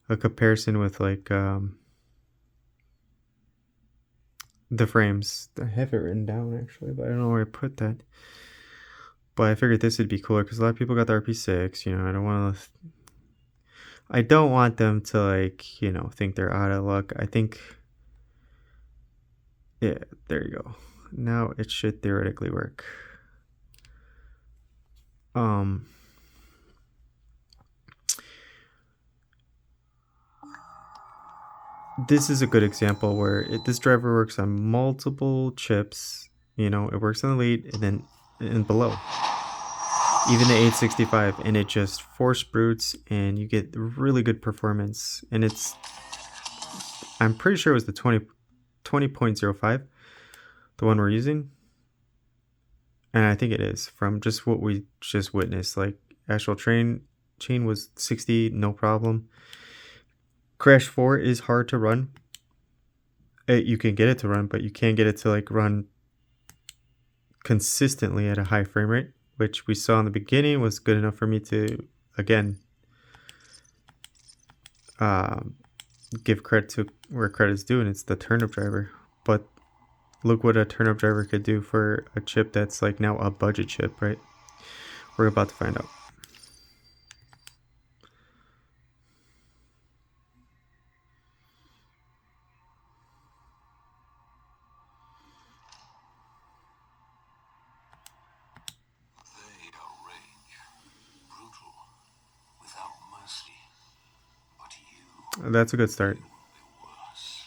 comparison with like the frames. I have it written down actually, but I don't know where I put that. But I figured this would be cooler because a lot of people got the RP6. You know, I don't want them to like, you know, think they're out of luck. I think, yeah, there you go. Now it should theoretically work. This is a good example where this driver works on multiple chips. You know, it works on the Elite, and then and below. Even the 865, and it just force brutes, and you get really good performance. And it's, I'm pretty sure it was the 20.05, the one we're using. And I think it is, from just what we just witnessed. Like, Astral Chain was 60, no problem. Crash 4 is hard to run. You can get it to run, but you can't get it to like run consistently at a high frame rate, which we saw in the beginning was good enough for me to, again, give credit to where credit's due, and it's the turnip driver. But look what a turnip driver could do for a chip that's like now a budget chip, right? We're about to find out. They are rage, brutal, without mercy. But you That's a good start. will be worse.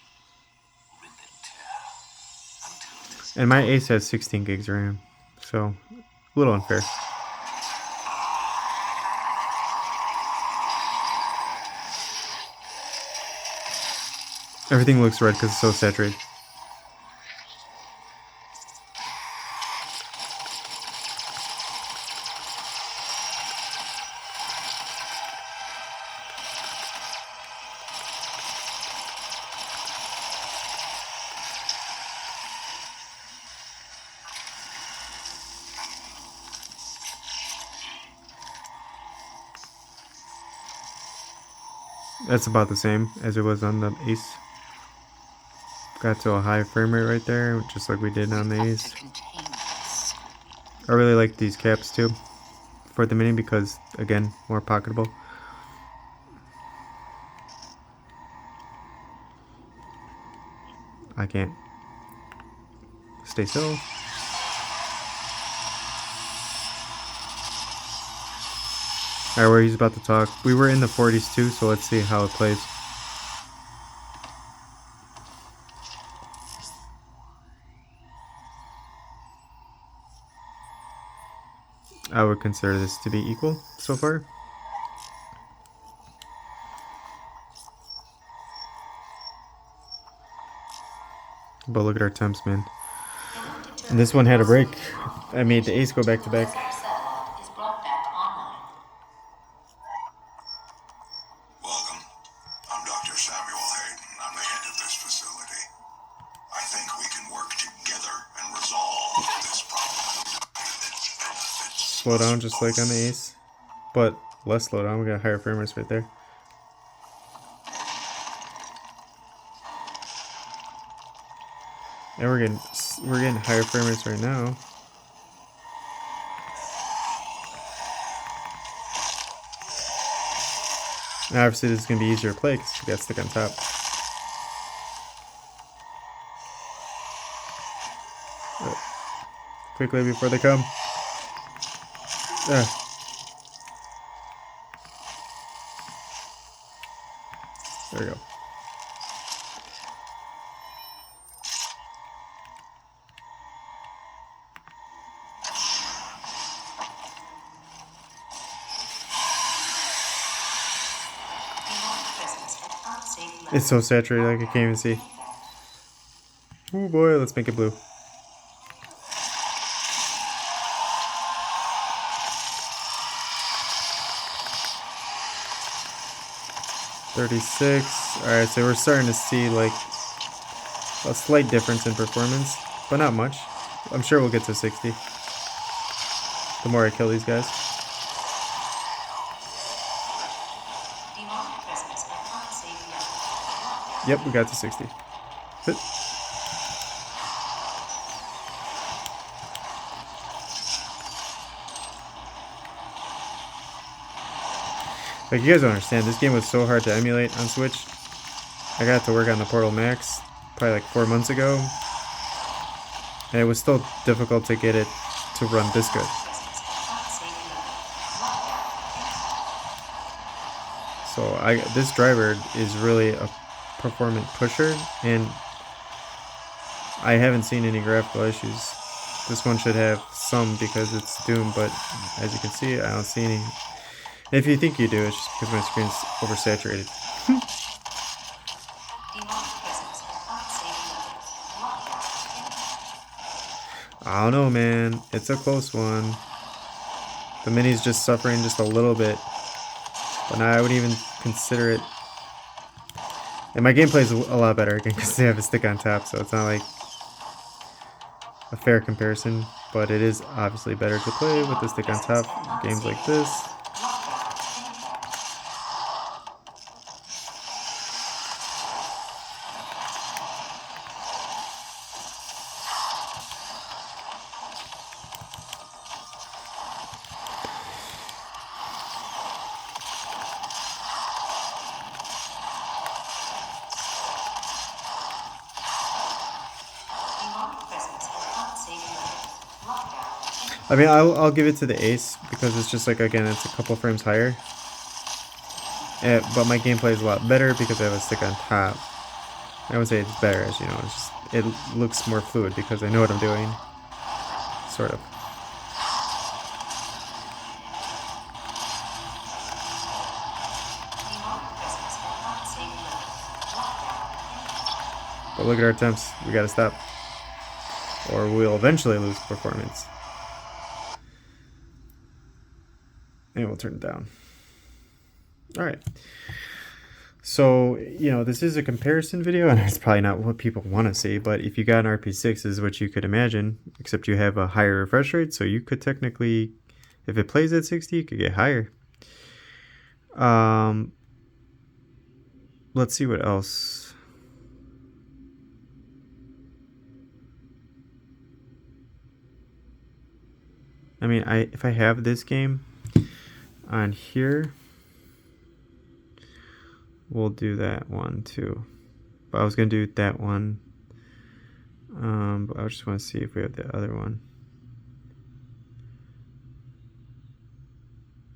Rip and tear until this And my Ace has 16 gigs RAM, so a little unfair. Everything looks red because it's so saturated. That's about the same as it was on the Ace. Got to a high frame rate right there, just like we did on the Ace. I really like these caps too for the Mini because, again, more pocketable. I can't stay still. Alright, where he's about to talk. We were in the 40s too, so let's see how it plays. I would consider this to be equal so far. But look at our temps, man. And this one had a break. I made the Ace go back to back. Welcome. I'm Dr. Samuel Hayden. I'm the head of this facility. I think we can work together and resolve this problem. Slow down just like on the Ace, but less slow down. We got higher frame rates right there. And we're getting higher frame rates right now. Now obviously this is gonna be easier to play because we got stick on top. Quickly before they come. There we go. It's so saturated, like I can't even see. Oh boy, let's make it blue. $36. Alright, so we're starting to see like a slight difference in performance, but not much. I'm sure we'll get to 60 the more I kill these guys. Yep, we got to 60. Hit. Like, you guys don't understand, this game was so hard to emulate on Switch. I got to work on the Portal Max probably like 4 months ago, and it was still difficult to get it to run this good. So this driver is really a performant pusher, and I haven't seen any graphical issues This one should have some because it's Doom, but as you can see, I don't see any. And if you think you do, it's just because my screen's oversaturated. I don't know, man. It's a close one. The mini's just suffering just a little bit. But I wouldn't even consider it. And my gameplay is a lot better again because they have a stick on top, so it's not like a fair comparison. But it is obviously better to play with the stick on top. Games like this. I mean, I'll give it to the Ace because it's just like, again, it's a couple frames higher. But my gameplay is a lot better because I have a stick on top. I would say it's better, as you know, it's just, it looks more fluid because I know what I'm doing. Sort of. But look at our attempts. We gotta stop. Or we'll eventually lose performance. And we'll turn it down. Alright. So, you know, this is a comparison video, and it's probably not what people want to see, but if you got an RP6, this is what you could imagine, except you have a higher refresh rate, so you could technically, if it plays at 60, you could get higher. Let's see what else. I mean, if I have this game on here, we'll do that one too. But I was gonna do that one. But I just want to see if we have the other one.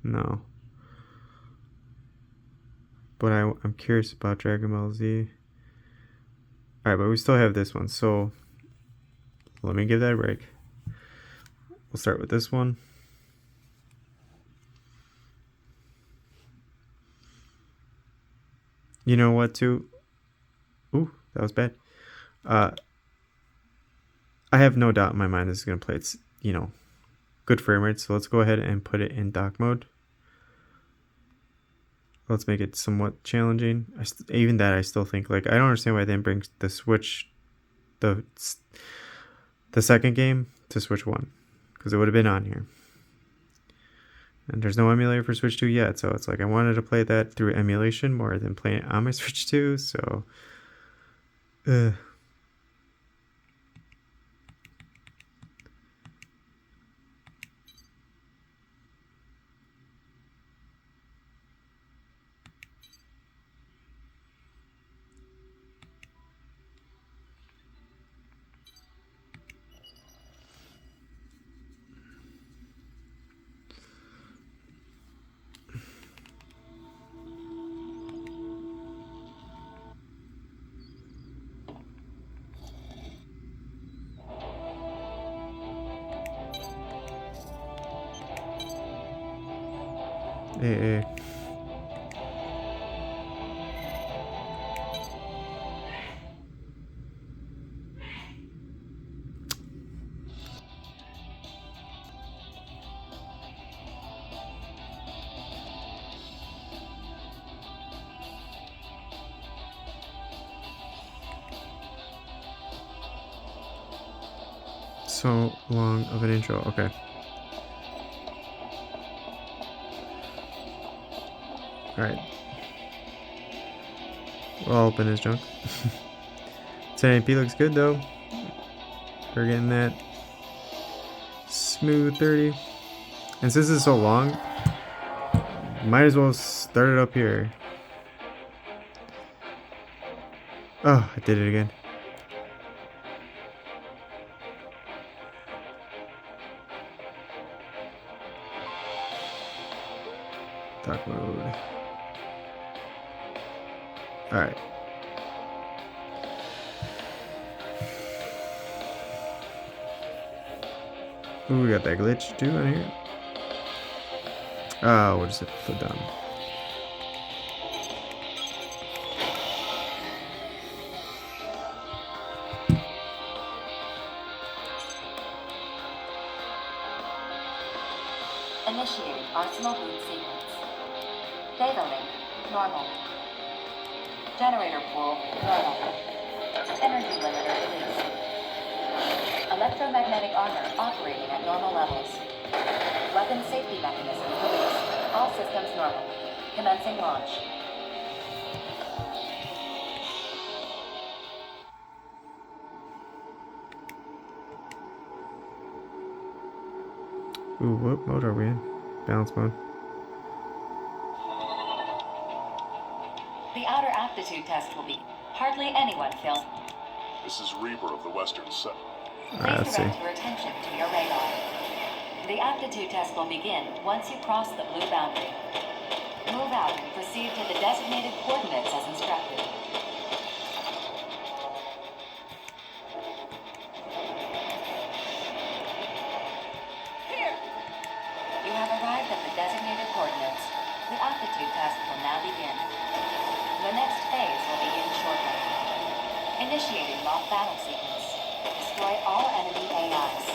No. But I'm curious about Dragon Ball Z. Alright, but we still have this one, so let me give that a break. We'll start with this one. You know what, too? Ooh, that was bad. I have no doubt in my mind this is going to play. It's, you know, good frame rate. So let's go ahead and put it in dock mode. Let's make it somewhat challenging. Even that, I still think, like, I don't understand why they didn't bring the Switch, the second game to Switch 1. Because it would have been on here. And there's no emulator for Switch 2 yet, so it's like I wanted to play that through emulation more than playing it on my Switch 2, so... Hey. So long of an intro. Okay. Alright. We'll open his junk. 1080p looks good though. We're getting that smooth 30. And since it's so long, might as well start it up here. Oh, I did it again. Dock mode. Alright. Ooh, we got that glitch too on here. Oh, what is it? Put down. Initiating Arsenal boot sequence. Data link, normal. Generator pool, normal. Energy limiter released. Electromagnetic armor operating at normal levels. Weapon safety mechanism released. All systems normal. Commencing launch. Ooh, what mode are we in? Balance mode. The outer aptitude test will be. Hardly anyone fails. This is Reaper of the Western Sun. Please Let's see. direct your attention to your radar. The aptitude test will begin once you cross the blue boundary. Move out and proceed to the designated coordinates as instructed. You have arrived at the designated coordinates. The aptitude test will now begin. The next phase will begin shortly. Initiating mock battle sequence. Destroy all enemy AIs.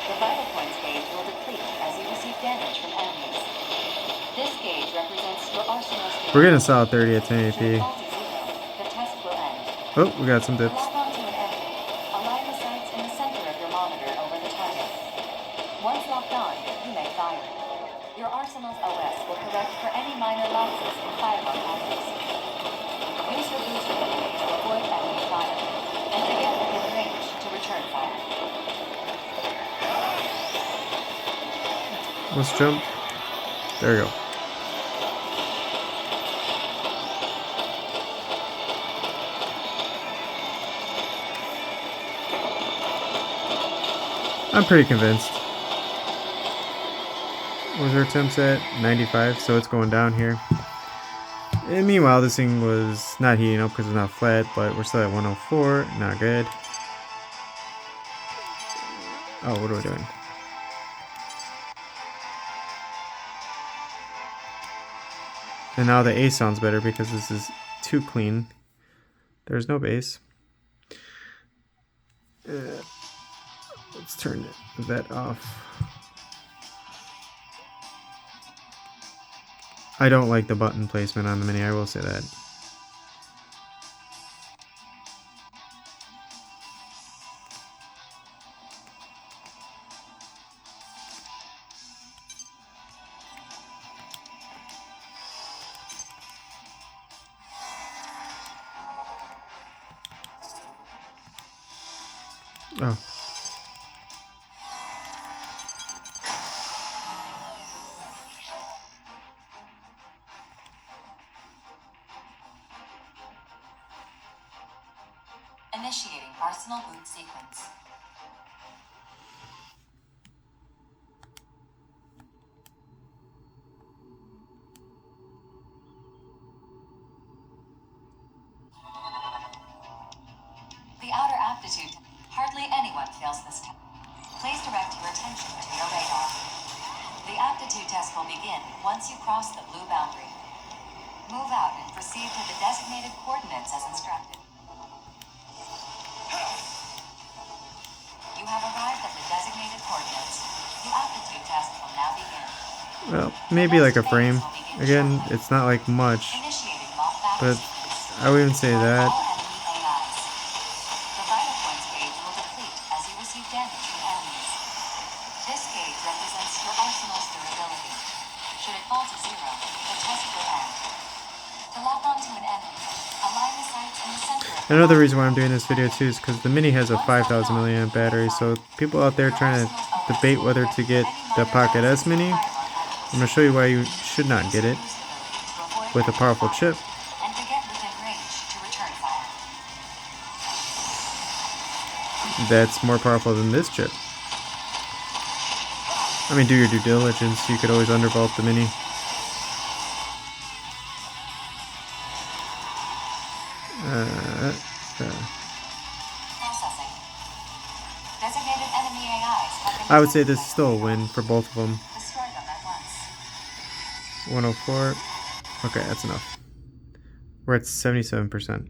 The vital points gauge will deplete as you receive damage from enemies. This gauge represents your arsenal's. We're getting a solid 30 at Should it 1080p. fall to zero, the test will end. Oh, we got some To dips. lock onto an enemy, align the sights in the center of your monitor over the target. Once locked on, you may fire. Your arsenal's OS will correct for any minor lapses in firearm patterns. Use your booster ability to avoid enemy fire, and to get within range to return fire. Let's jump. There we go. I'm pretty convinced. Where's our temps at? 95, so it's going down here. And meanwhile, this thing was not heating up because it's not flat, but we're still at 104. Not good. Oh, what are we doing? And now the A sounds better because this is too clean. There's no bass. Let's turn that off. I don't like the button placement on the Mini, I will say that. Oh. Initiating arsenal boot sequence. The outer aptitude. Hardly anyone fails this test. Please direct your attention to your radar. The aptitude test will begin once you cross the blue boundary. Move out and proceed to the designated coordinates as instructed. You have arrived at the designated coordinates. The aptitude test will now begin. Well, maybe like a frame. Again, it's not like much, Initiating mock battle but sequence. I wouldn't say that. All enemy AIs. The vital points gauge will deplete as you receive damage from enemies. This gauge represents your arsenal's durability. Should it fall to zero, the test will end. To lock onto an enemy, align the sights in the center of the Another reason why I'm doing this video too is because the Mini has a 5,000 milliamp battery, so people out there trying to debate whether to get the Pocket S Mini, I'm going to show you why you should not get it with a powerful chip. and to get within range to return fire. That's more powerful than this chip. I mean, do your due diligence. You could always undervolt the Mini. Processing. Designated enemy AIs have been I would say this is still a win for both of them. Destroy them at once. 104. Okay, that's enough. We're at 77%.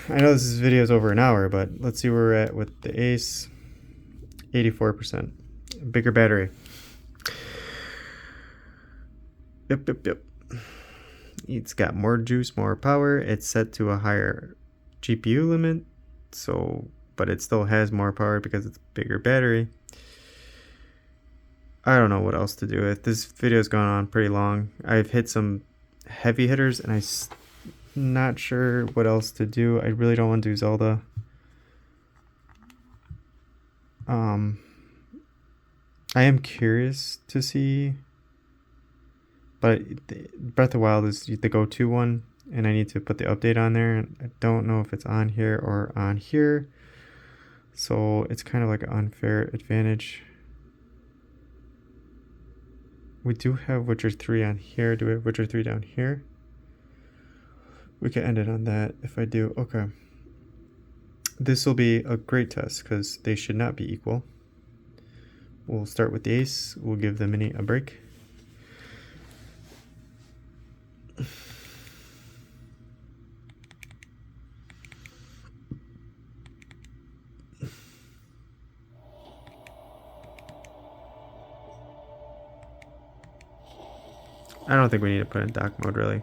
I know this video is over an hour, but let's see where we're at with the Ace. 84%. Bigger battery. Yep. It's got more juice, more power. It's set to a higher GPU limit, but it still has more power because it's a bigger battery. I don't know what else to do with this. Video's gone on pretty long. I've hit some heavy hitters, and I'm not sure what else to do. I really don't want to do Zelda. I am curious to see, but Breath of the Wild is the go-to one, and I need to put the update on there, and I don't know if it's on here or on here, so it's kind of like an unfair advantage. We do have Witcher 3 on here. Do we have Witcher 3 down here? We can end it on that if I do. Okay. This will be a great test because they should not be equal. We'll start with the Ace. We'll give the Mini a break. I don't think we need to put in dock mode really.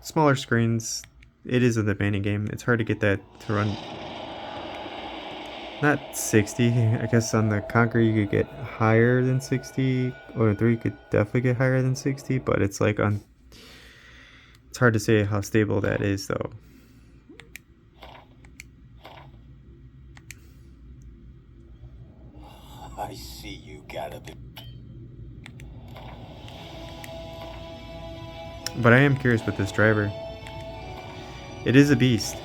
Smaller screens. It is a demanding game. It's hard to get that to run. Not 60. I guess on the Conquer you could get higher than 60. Or 3 could definitely get higher than 60. But it's like on. It's hard to say how stable that is though. I see you got a bit. But I am curious with this driver. It is a beast.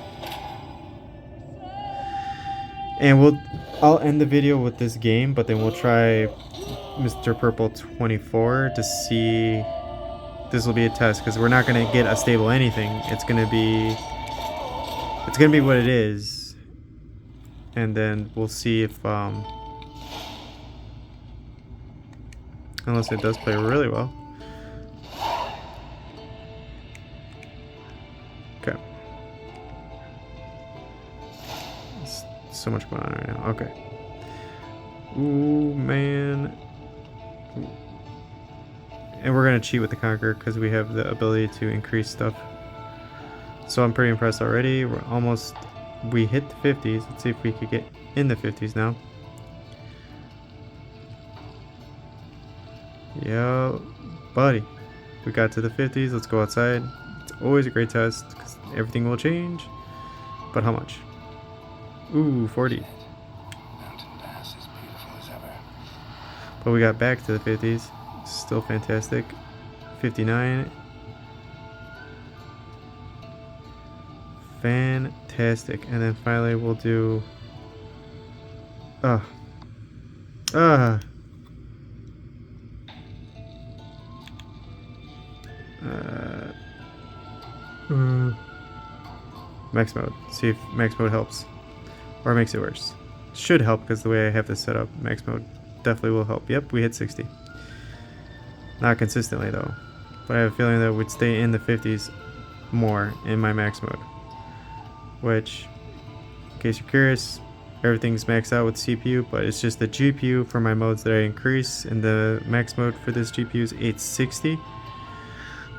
And I'll end the video with this game, but then we'll try Mr. Purple 24 to see. This will be a test because we're not gonna get a stable anything. It's gonna be what it is, and then we'll see if unless it does play really well. Okay. So much going on right now. Okay. Ooh, man. Ooh. And we're going to cheat with the Conqueror because we have the ability to increase stuff. So I'm pretty impressed already. We hit the 50s. Let's see if we could get in the 50s now. Yo, buddy. We got to the 50s. Let's go outside. It's always a great test because everything will change. But how much? Ooh, 40. Mountain Pass is beautiful as ever. But we got back to the 50s. Still fantastic. 59. Fantastic. And then finally we'll do max mode. See if max mode helps or makes it worse. Should help because the way I have this set up, max mode definitely will help. Yep, we hit 60. Not consistently though, but I have a feeling that we'd stay in the 50s more in my max mode. Which, in case you're curious, everything's maxed out with CPU, but it's just the GPU for my modes that I increase, and the max mode for this GPU is 860.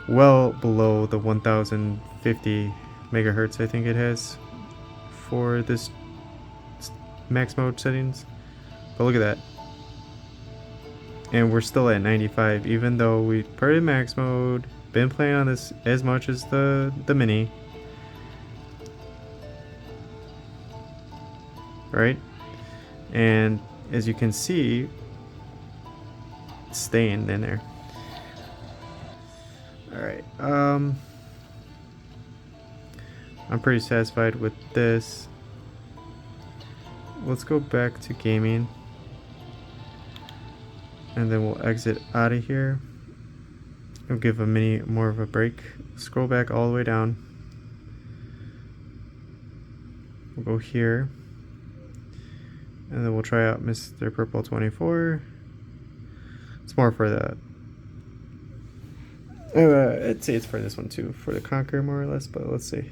Well below the 1050 megahertz I think it has for this max mode settings. But look at that. And we're still at 95 even though we put it in max mode, been playing on this as much as the mini. Right? And as you can see, it's staying in there. Alright, I'm pretty satisfied with this. Let's go back to gaming. And then we'll exit out of here. We'll give a mini more of a break. Scroll back all the way down. We'll go here. And then we'll try out Mr. Purple 24. It's more for the... I'd say it's for this one too, for the Conqueror more or less, but let's see.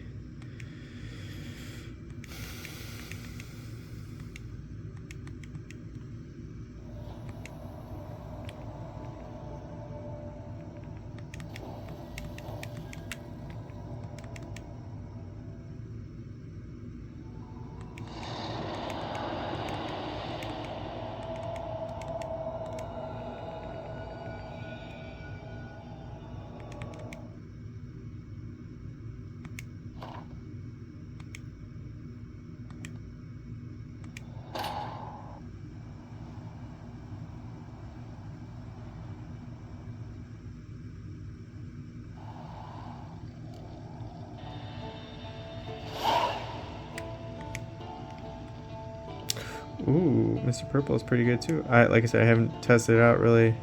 Ooh, Mr. Purple is pretty good too. Like I said, I haven't tested it out really.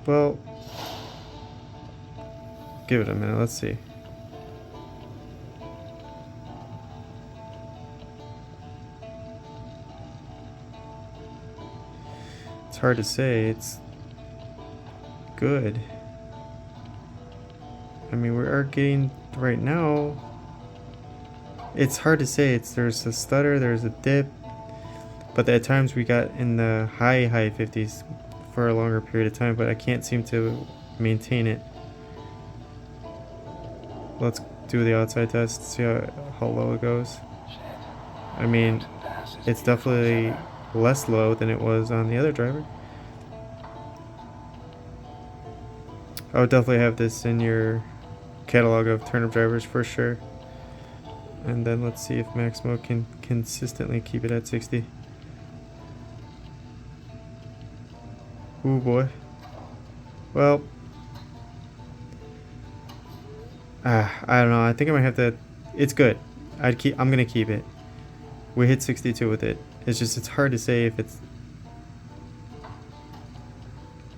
Well, give it a minute. Let's see. It's hard to say. It's good. I mean, we are getting right now. It's hard to say. There's a stutter, there's a dip. But at times we got in the high 50s for a longer period of time, but I can't seem to maintain it. Let's do the outside test, see how low it goes. I mean, it's definitely less low than it was on the other driver. I would definitely have this in your catalog of turnip drivers for sure. And then let's see if Maximo can consistently keep it at 60. Ooh boy. Well, I don't know. I think I might have to. It's good. I'm gonna keep it. We hit 62 with it. It's hard to say if it's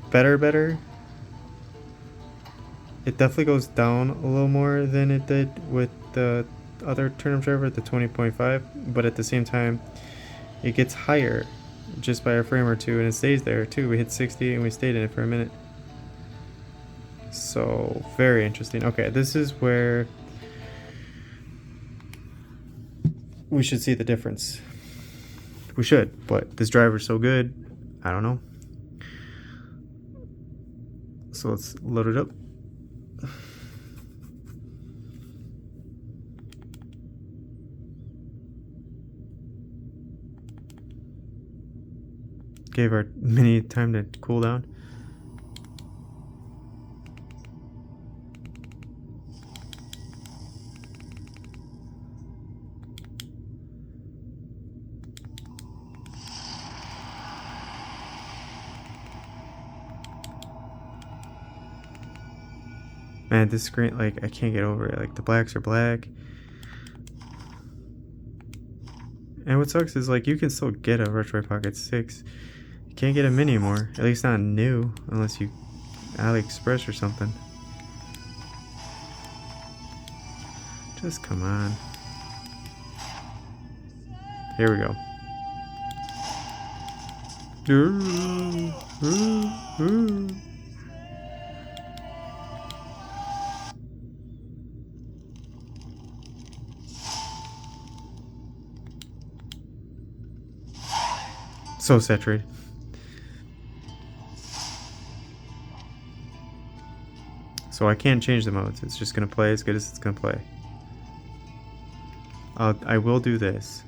better. It definitely goes down a little more than it did with the other turnip driver, the 20.5, but at the same time, it gets higher just by a frame or two, and it stays there too. We hit 60 and we stayed in it for a minute. So very interesting. Okay, this is where we should see the difference. We should, but this driver's so good, I don't know. So let's load it up. Gave our mini time to cool down. Man, this screen, like, I can't get over it. Like, the blacks are black. And what sucks is, like, you can still get a Retro Pocket 6. You can't get them anymore. At least not new, unless you AliExpress or something. Just come on. Here we go. So saturated. So I can't change the modes. It's just gonna play as good as it's gonna play. I will do this.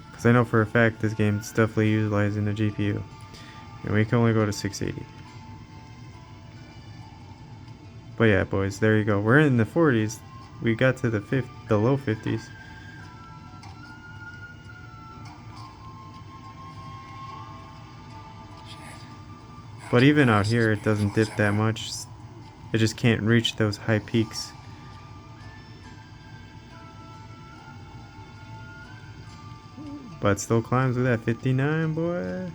Because I know for a fact this game's definitely utilizing the GPU. And we can only go to 680. But yeah, boys, there you go. We're in the 40s. We got to the low 50s. But even out here, it doesn't dip that much. It just can't reach those high peaks. But still climbs with that 59, boy.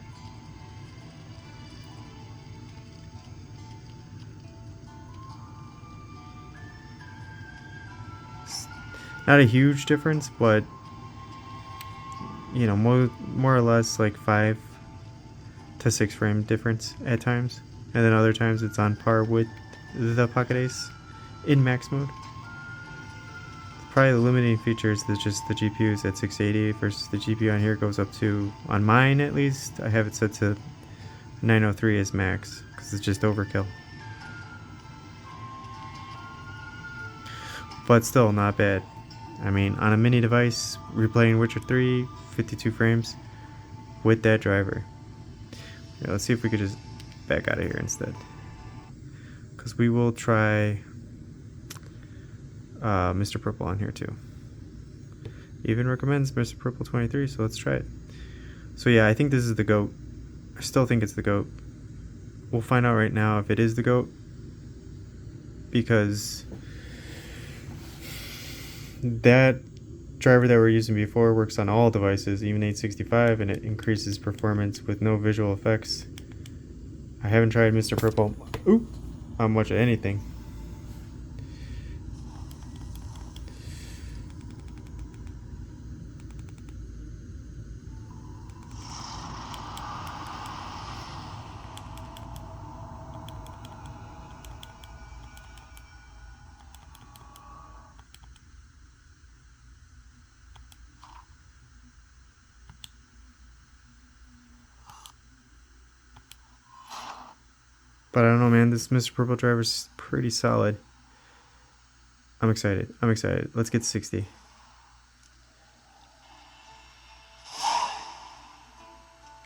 Not a huge difference, but you know, more or less like 5 to 6 frame difference at times, and then other times it's on par with the Pocket Ace in max mode. Probably the limiting feature is just the GPU's at 680 versus the GPU on here goes up to, on mine at least, I have it set to 903 as max because it's just overkill. But still not bad. I mean, on a mini device, replaying Witcher 3, 52 frames with that driver. Yeah, let's see if we could just back out of here instead. Because we will try Mr. Purple on here too. Even recommends Mr. Purple 23, so let's try it. So yeah, I think this is the GOAT. I still think it's the GOAT. We'll find out right now if it is the GOAT, because that driver that we're using before works on all devices, even 865, and it increases performance with no visual effects. I haven't tried Mr. Purple on much of anything. But I don't know, man. This Mr. Purple driver's pretty solid. I'm excited. I'm excited. Let's get 60.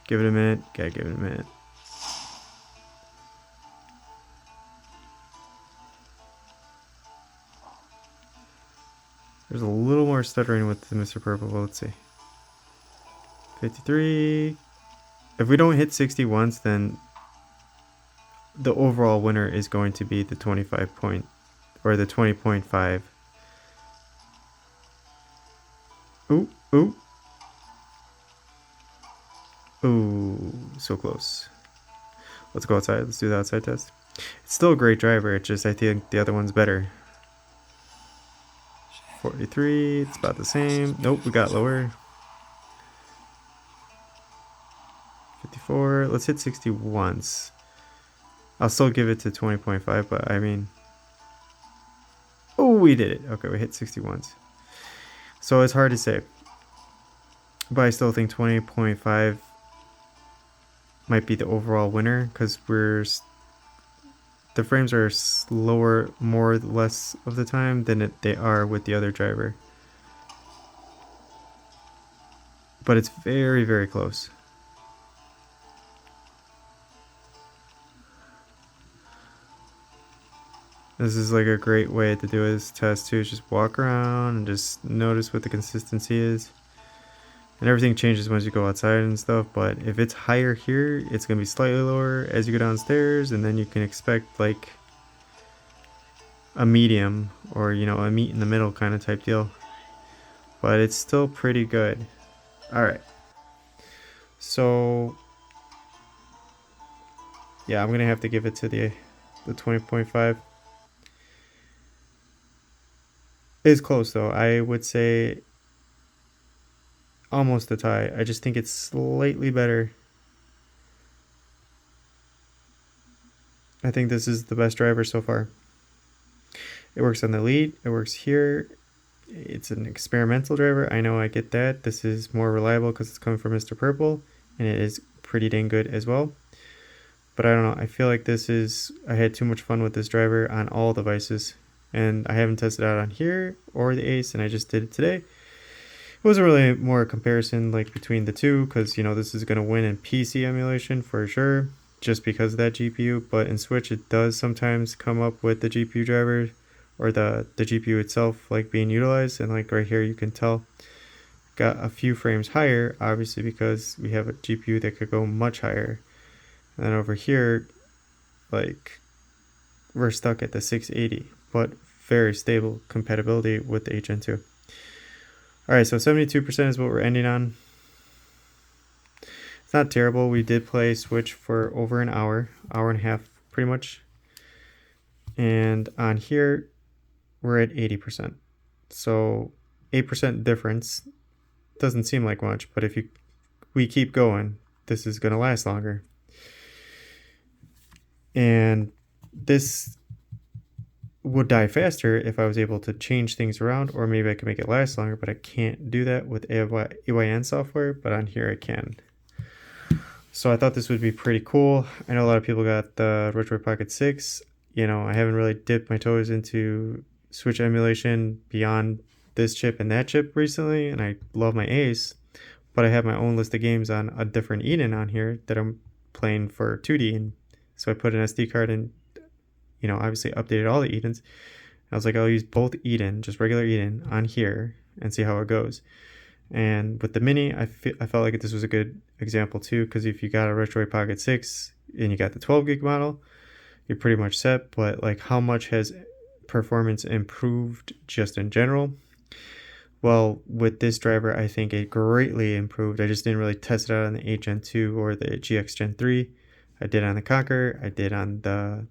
Give it a minute. Gotta give it a minute. There's a little more stuttering with the Mr. Purple. Well, let's see. 53. If we don't hit 60 once, then the overall winner is going to be the 25 point or the 20.5. Ooh, so close. Let's go outside. Let's do the outside test. It's still a great driver. It's just I think the other one's better. 43. It's about the same. Nope, we got lower. 54. Let's hit 60 once. I'll still give it to 20.5, but I mean... Oh, we did it. Okay, we hit 60 once. So it's hard to say. But I still think 20.5 might be the overall winner, because the frames are slower more or less of the time than they are with the other driver. But it's very, very close. This is like a great way to do this test too, is just walk around and just notice what the consistency is. And everything changes once you go outside and stuff, but if it's higher here, it's going to be slightly lower as you go downstairs, and then you can expect like a medium or, you know, a meet in the middle kind of type deal. But it's still pretty good. Alright. So, yeah, I'm going to have to give it to the 20.5. It's close though. I would say almost a tie. I just think it's slightly better. I think this is the best driver so far. It works on the Elite. It works here. It's an experimental driver. I know, I get that. This is more reliable because it's coming from Mr. Purple, and it is pretty dang good as well. But I don't know. I feel like I had too much fun with this driver on all devices. And I haven't tested out on here or the Ace, and I just did it today. It wasn't really more a comparison like between the two, because, you know, this is going to win in PC emulation for sure, just because of that GPU. But in Switch, it does sometimes come up with the GPU driver or the GPU itself like being utilized. And like right here, you can tell got a few frames higher, obviously, because we have a GPU that could go much higher. And then over here, like, we're stuck at the 680. But very stable compatibility with the HN2. Alright, so 72% is what we're ending on. It's not terrible. We did play Switch for over an hour and a half pretty much. And on here, we're at 80%. So 8% difference doesn't seem like much, but if we keep going, this is going to last longer. And this would die faster if I was able to change things around, or maybe I can make it last longer, but I can't do that with AYN software, but on here I can. So I thought this would be pretty cool. I know a lot of people got the Retroid Pocket 6. You know, I haven't really dipped my toes into Switch emulation beyond this chip and that chip recently, and I love my Ace, but I have my own list of games on a different Eden on here that I'm playing for 2D, and so I put an SD card in, you know, obviously updated all the Edens. I was like, I'll use both Eden, just regular Eden, on here and see how it goes. And with the Mini, I felt like this was a good example too, because if you got a Retroid Pocket 6 and you got the 12 gig model, you're pretty much set. But like, how much has performance improved just in general? Well, with this driver, I think it greatly improved. I just didn't really test it out on the 8 Gen 2 or the GX Gen 3. I did on the Conquer, I did on the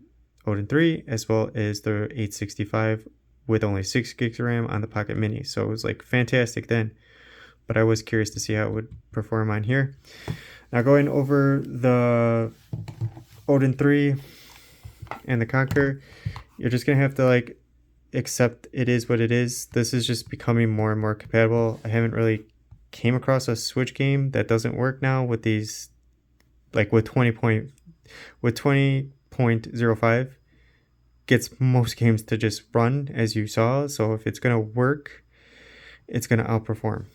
Odin 3, as well as the 865 with only 6 gigs of RAM on the Pocket Mini. So it was like fantastic then, but I was curious to see how it would perform on here. Now going over the Odin 3 and the Conquer, you're just gonna have to like accept it is what it is. This is just becoming more and more compatible. I haven't really came across a Switch game that doesn't work now with these, like with 20.05 gets most games to just run, as you saw. So if it's gonna work, it's gonna outperform.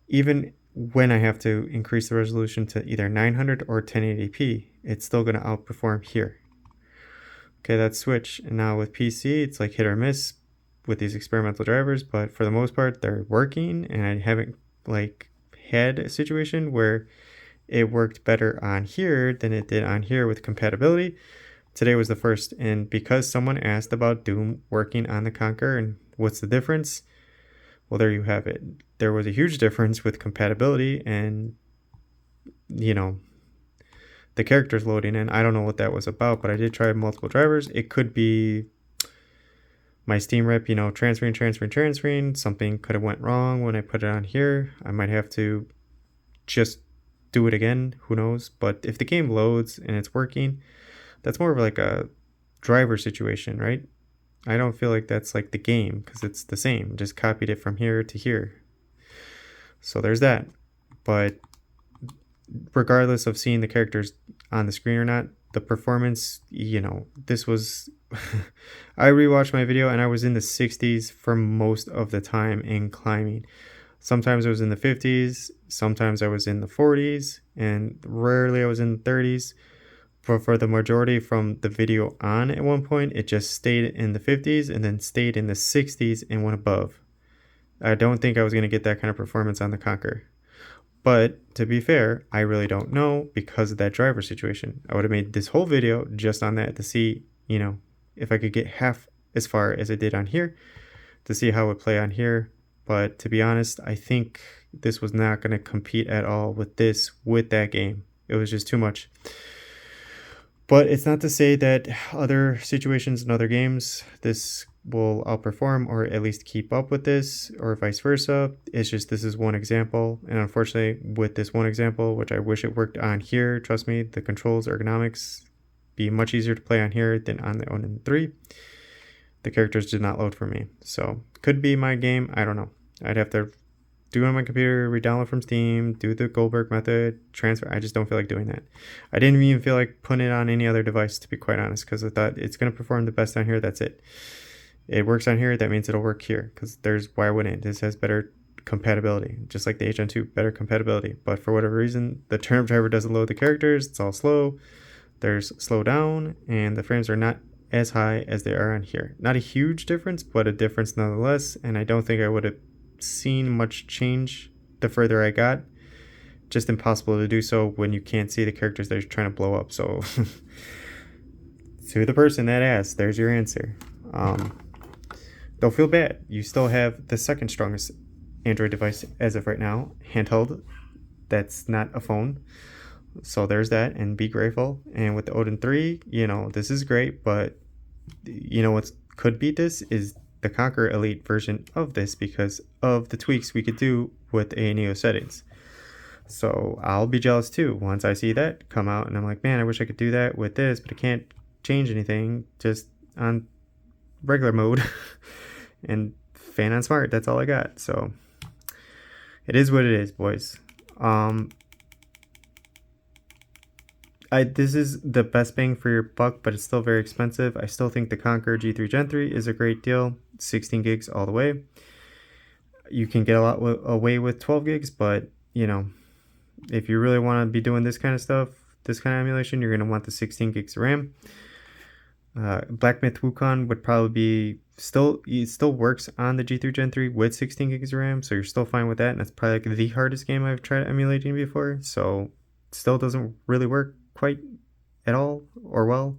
Even when I have to increase the resolution to either 900 or 1080p, it's still gonna outperform here. Okay, that's Switch. And now with PC, it's like hit or miss with these experimental drivers, but for the most part, they're working, and I haven't like had a situation where it worked better on here than it did on here with compatibility. Today was the first, and because someone asked about Doom working on the Conquer and what's the difference, well, there you have it. There was a huge difference with compatibility and, you know, the characters loading in. I don't know what that was about, but I did try multiple drivers. It could be my Steam rep, you know, transferring. Something could have went wrong when I put it on here. I might have to just do it again. Who knows? But if the game loads and it's working, that's more of like a driver situation, right? I don't feel like that's like the game, because it's the same. Just copied it from here to here. So there's that. But regardless of seeing the characters on the screen or not, the performance, you know, this was I rewatched my video and I was in the 60s for most of the time in climbing. Sometimes I was in the 50s, sometimes I was in the 40s, and rarely I was in the 30s. But for the majority from the video on, at one point it just stayed in the 50s and then stayed in the 60s and went above. I don't think I was going to get that kind of performance on the Conquer. But to be fair, I really don't know because of that driver situation. I would have made this whole video just on that to see, you know, if I could get half as far as I did on here, to see how it would play on here. But to be honest, I think this was not going to compete at all with that game. It was just too much. But it's not to say that other situations and other games, this will outperform or at least keep up with this, or vice versa. It's just, this is one example, and unfortunately with this one example, which I wish it worked on here, trust me, the controls, ergonomics be much easier to play on here than on the Odin 3. The characters did not load for me, so could be my game, I don't know. I'd have to do it on my computer, re-download from Steam, do the Goldberg method, transfer. I just don't feel like doing that. I didn't even feel like putting it on any other device, to be quite honest, because I thought it's going to perform the best on here, that's it. It works on here, that means it'll work here, because why wouldn't it? This has better compatibility, just like the HN2, better compatibility. But for whatever reason, the turnip driver doesn't load the characters, it's all slow. There's slow down, and the frames are not as high as they are on here. Not a huge difference, but a difference nonetheless, and I don't think I would have seen much change the further I got. Just impossible to do so when you can't see the characters that you're trying to blow up. So to the person that asked, there's your answer. Don't feel bad. You still have the second strongest Android device as of right now, handheld. That's not a phone. So there's that, and be grateful. And with the Odin 3, you know, this is great, but you know what could beat this is the Conquer Elite version of this because of the tweaks we could do with A Neo settings. So I'll be jealous too once I see that come out, and I'm like, man, I wish I could do that with this, but I can't change anything just on regular mode. And fan on smart, that's all I got. So it is what it is, boys. This is the best bang for your buck, but it's still very expensive. I still think the Conquer G3 Gen 3 is a great deal. 16 gigs all the way. You can get a lot away with 12 gigs, but you know, if you really want to be doing this kind of stuff, this kind of emulation, you're going to want the 16 gigs of RAM. Black Myth Wukong would probably be it still works on the G3 Gen 3 with 16 gigs of RAM, so you're still fine with that, and that's probably like the hardest game I've tried emulating before, so it still doesn't really work quite at all or well,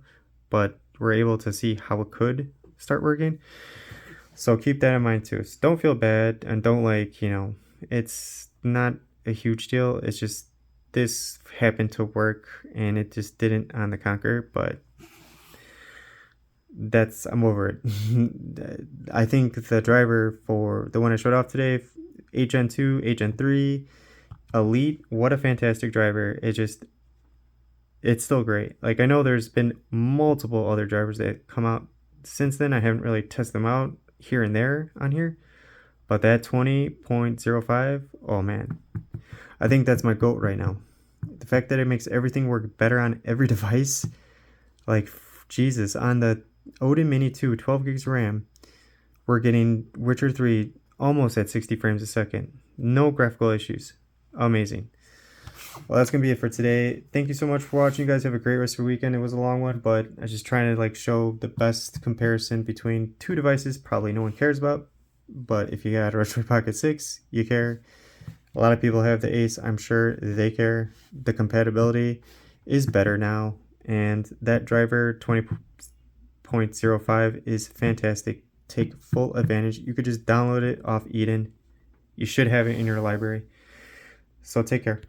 but we're able to see how it could start working. So keep that in mind too. So don't feel bad, and don't it's not a huge deal. It's just this happened to work and it just didn't on the Conquer, but I'm over it. I think the driver for the one I showed off today, 8 Gen 2, 8 Gen 3, Elite, what a fantastic driver. It's still great. Like, I know there's been multiple other drivers that come out since then. I haven't really tested them out here and there on here, but that 20.05, oh man, I think that's my GOAT right now. The fact that it makes everything work better on every device, like, Jesus, on the Odin Mini 2, 12 gigs RAM, we're getting Witcher 3 almost at 60 frames a second. No graphical issues. Amazing. Well, that's gonna be it for today. Thank you so much for watching. You guys have a great rest of your weekend. It was a long one, but I was just trying to show the best comparison between two devices probably no one cares about, but if you got a Retro Pocket 6, you care. A lot of people have the Ace. I'm sure they care. The compatibility is better now, and that driver 20.05 is fantastic. Take full advantage. You could just download it off Eden. You should have it in your library. So take care.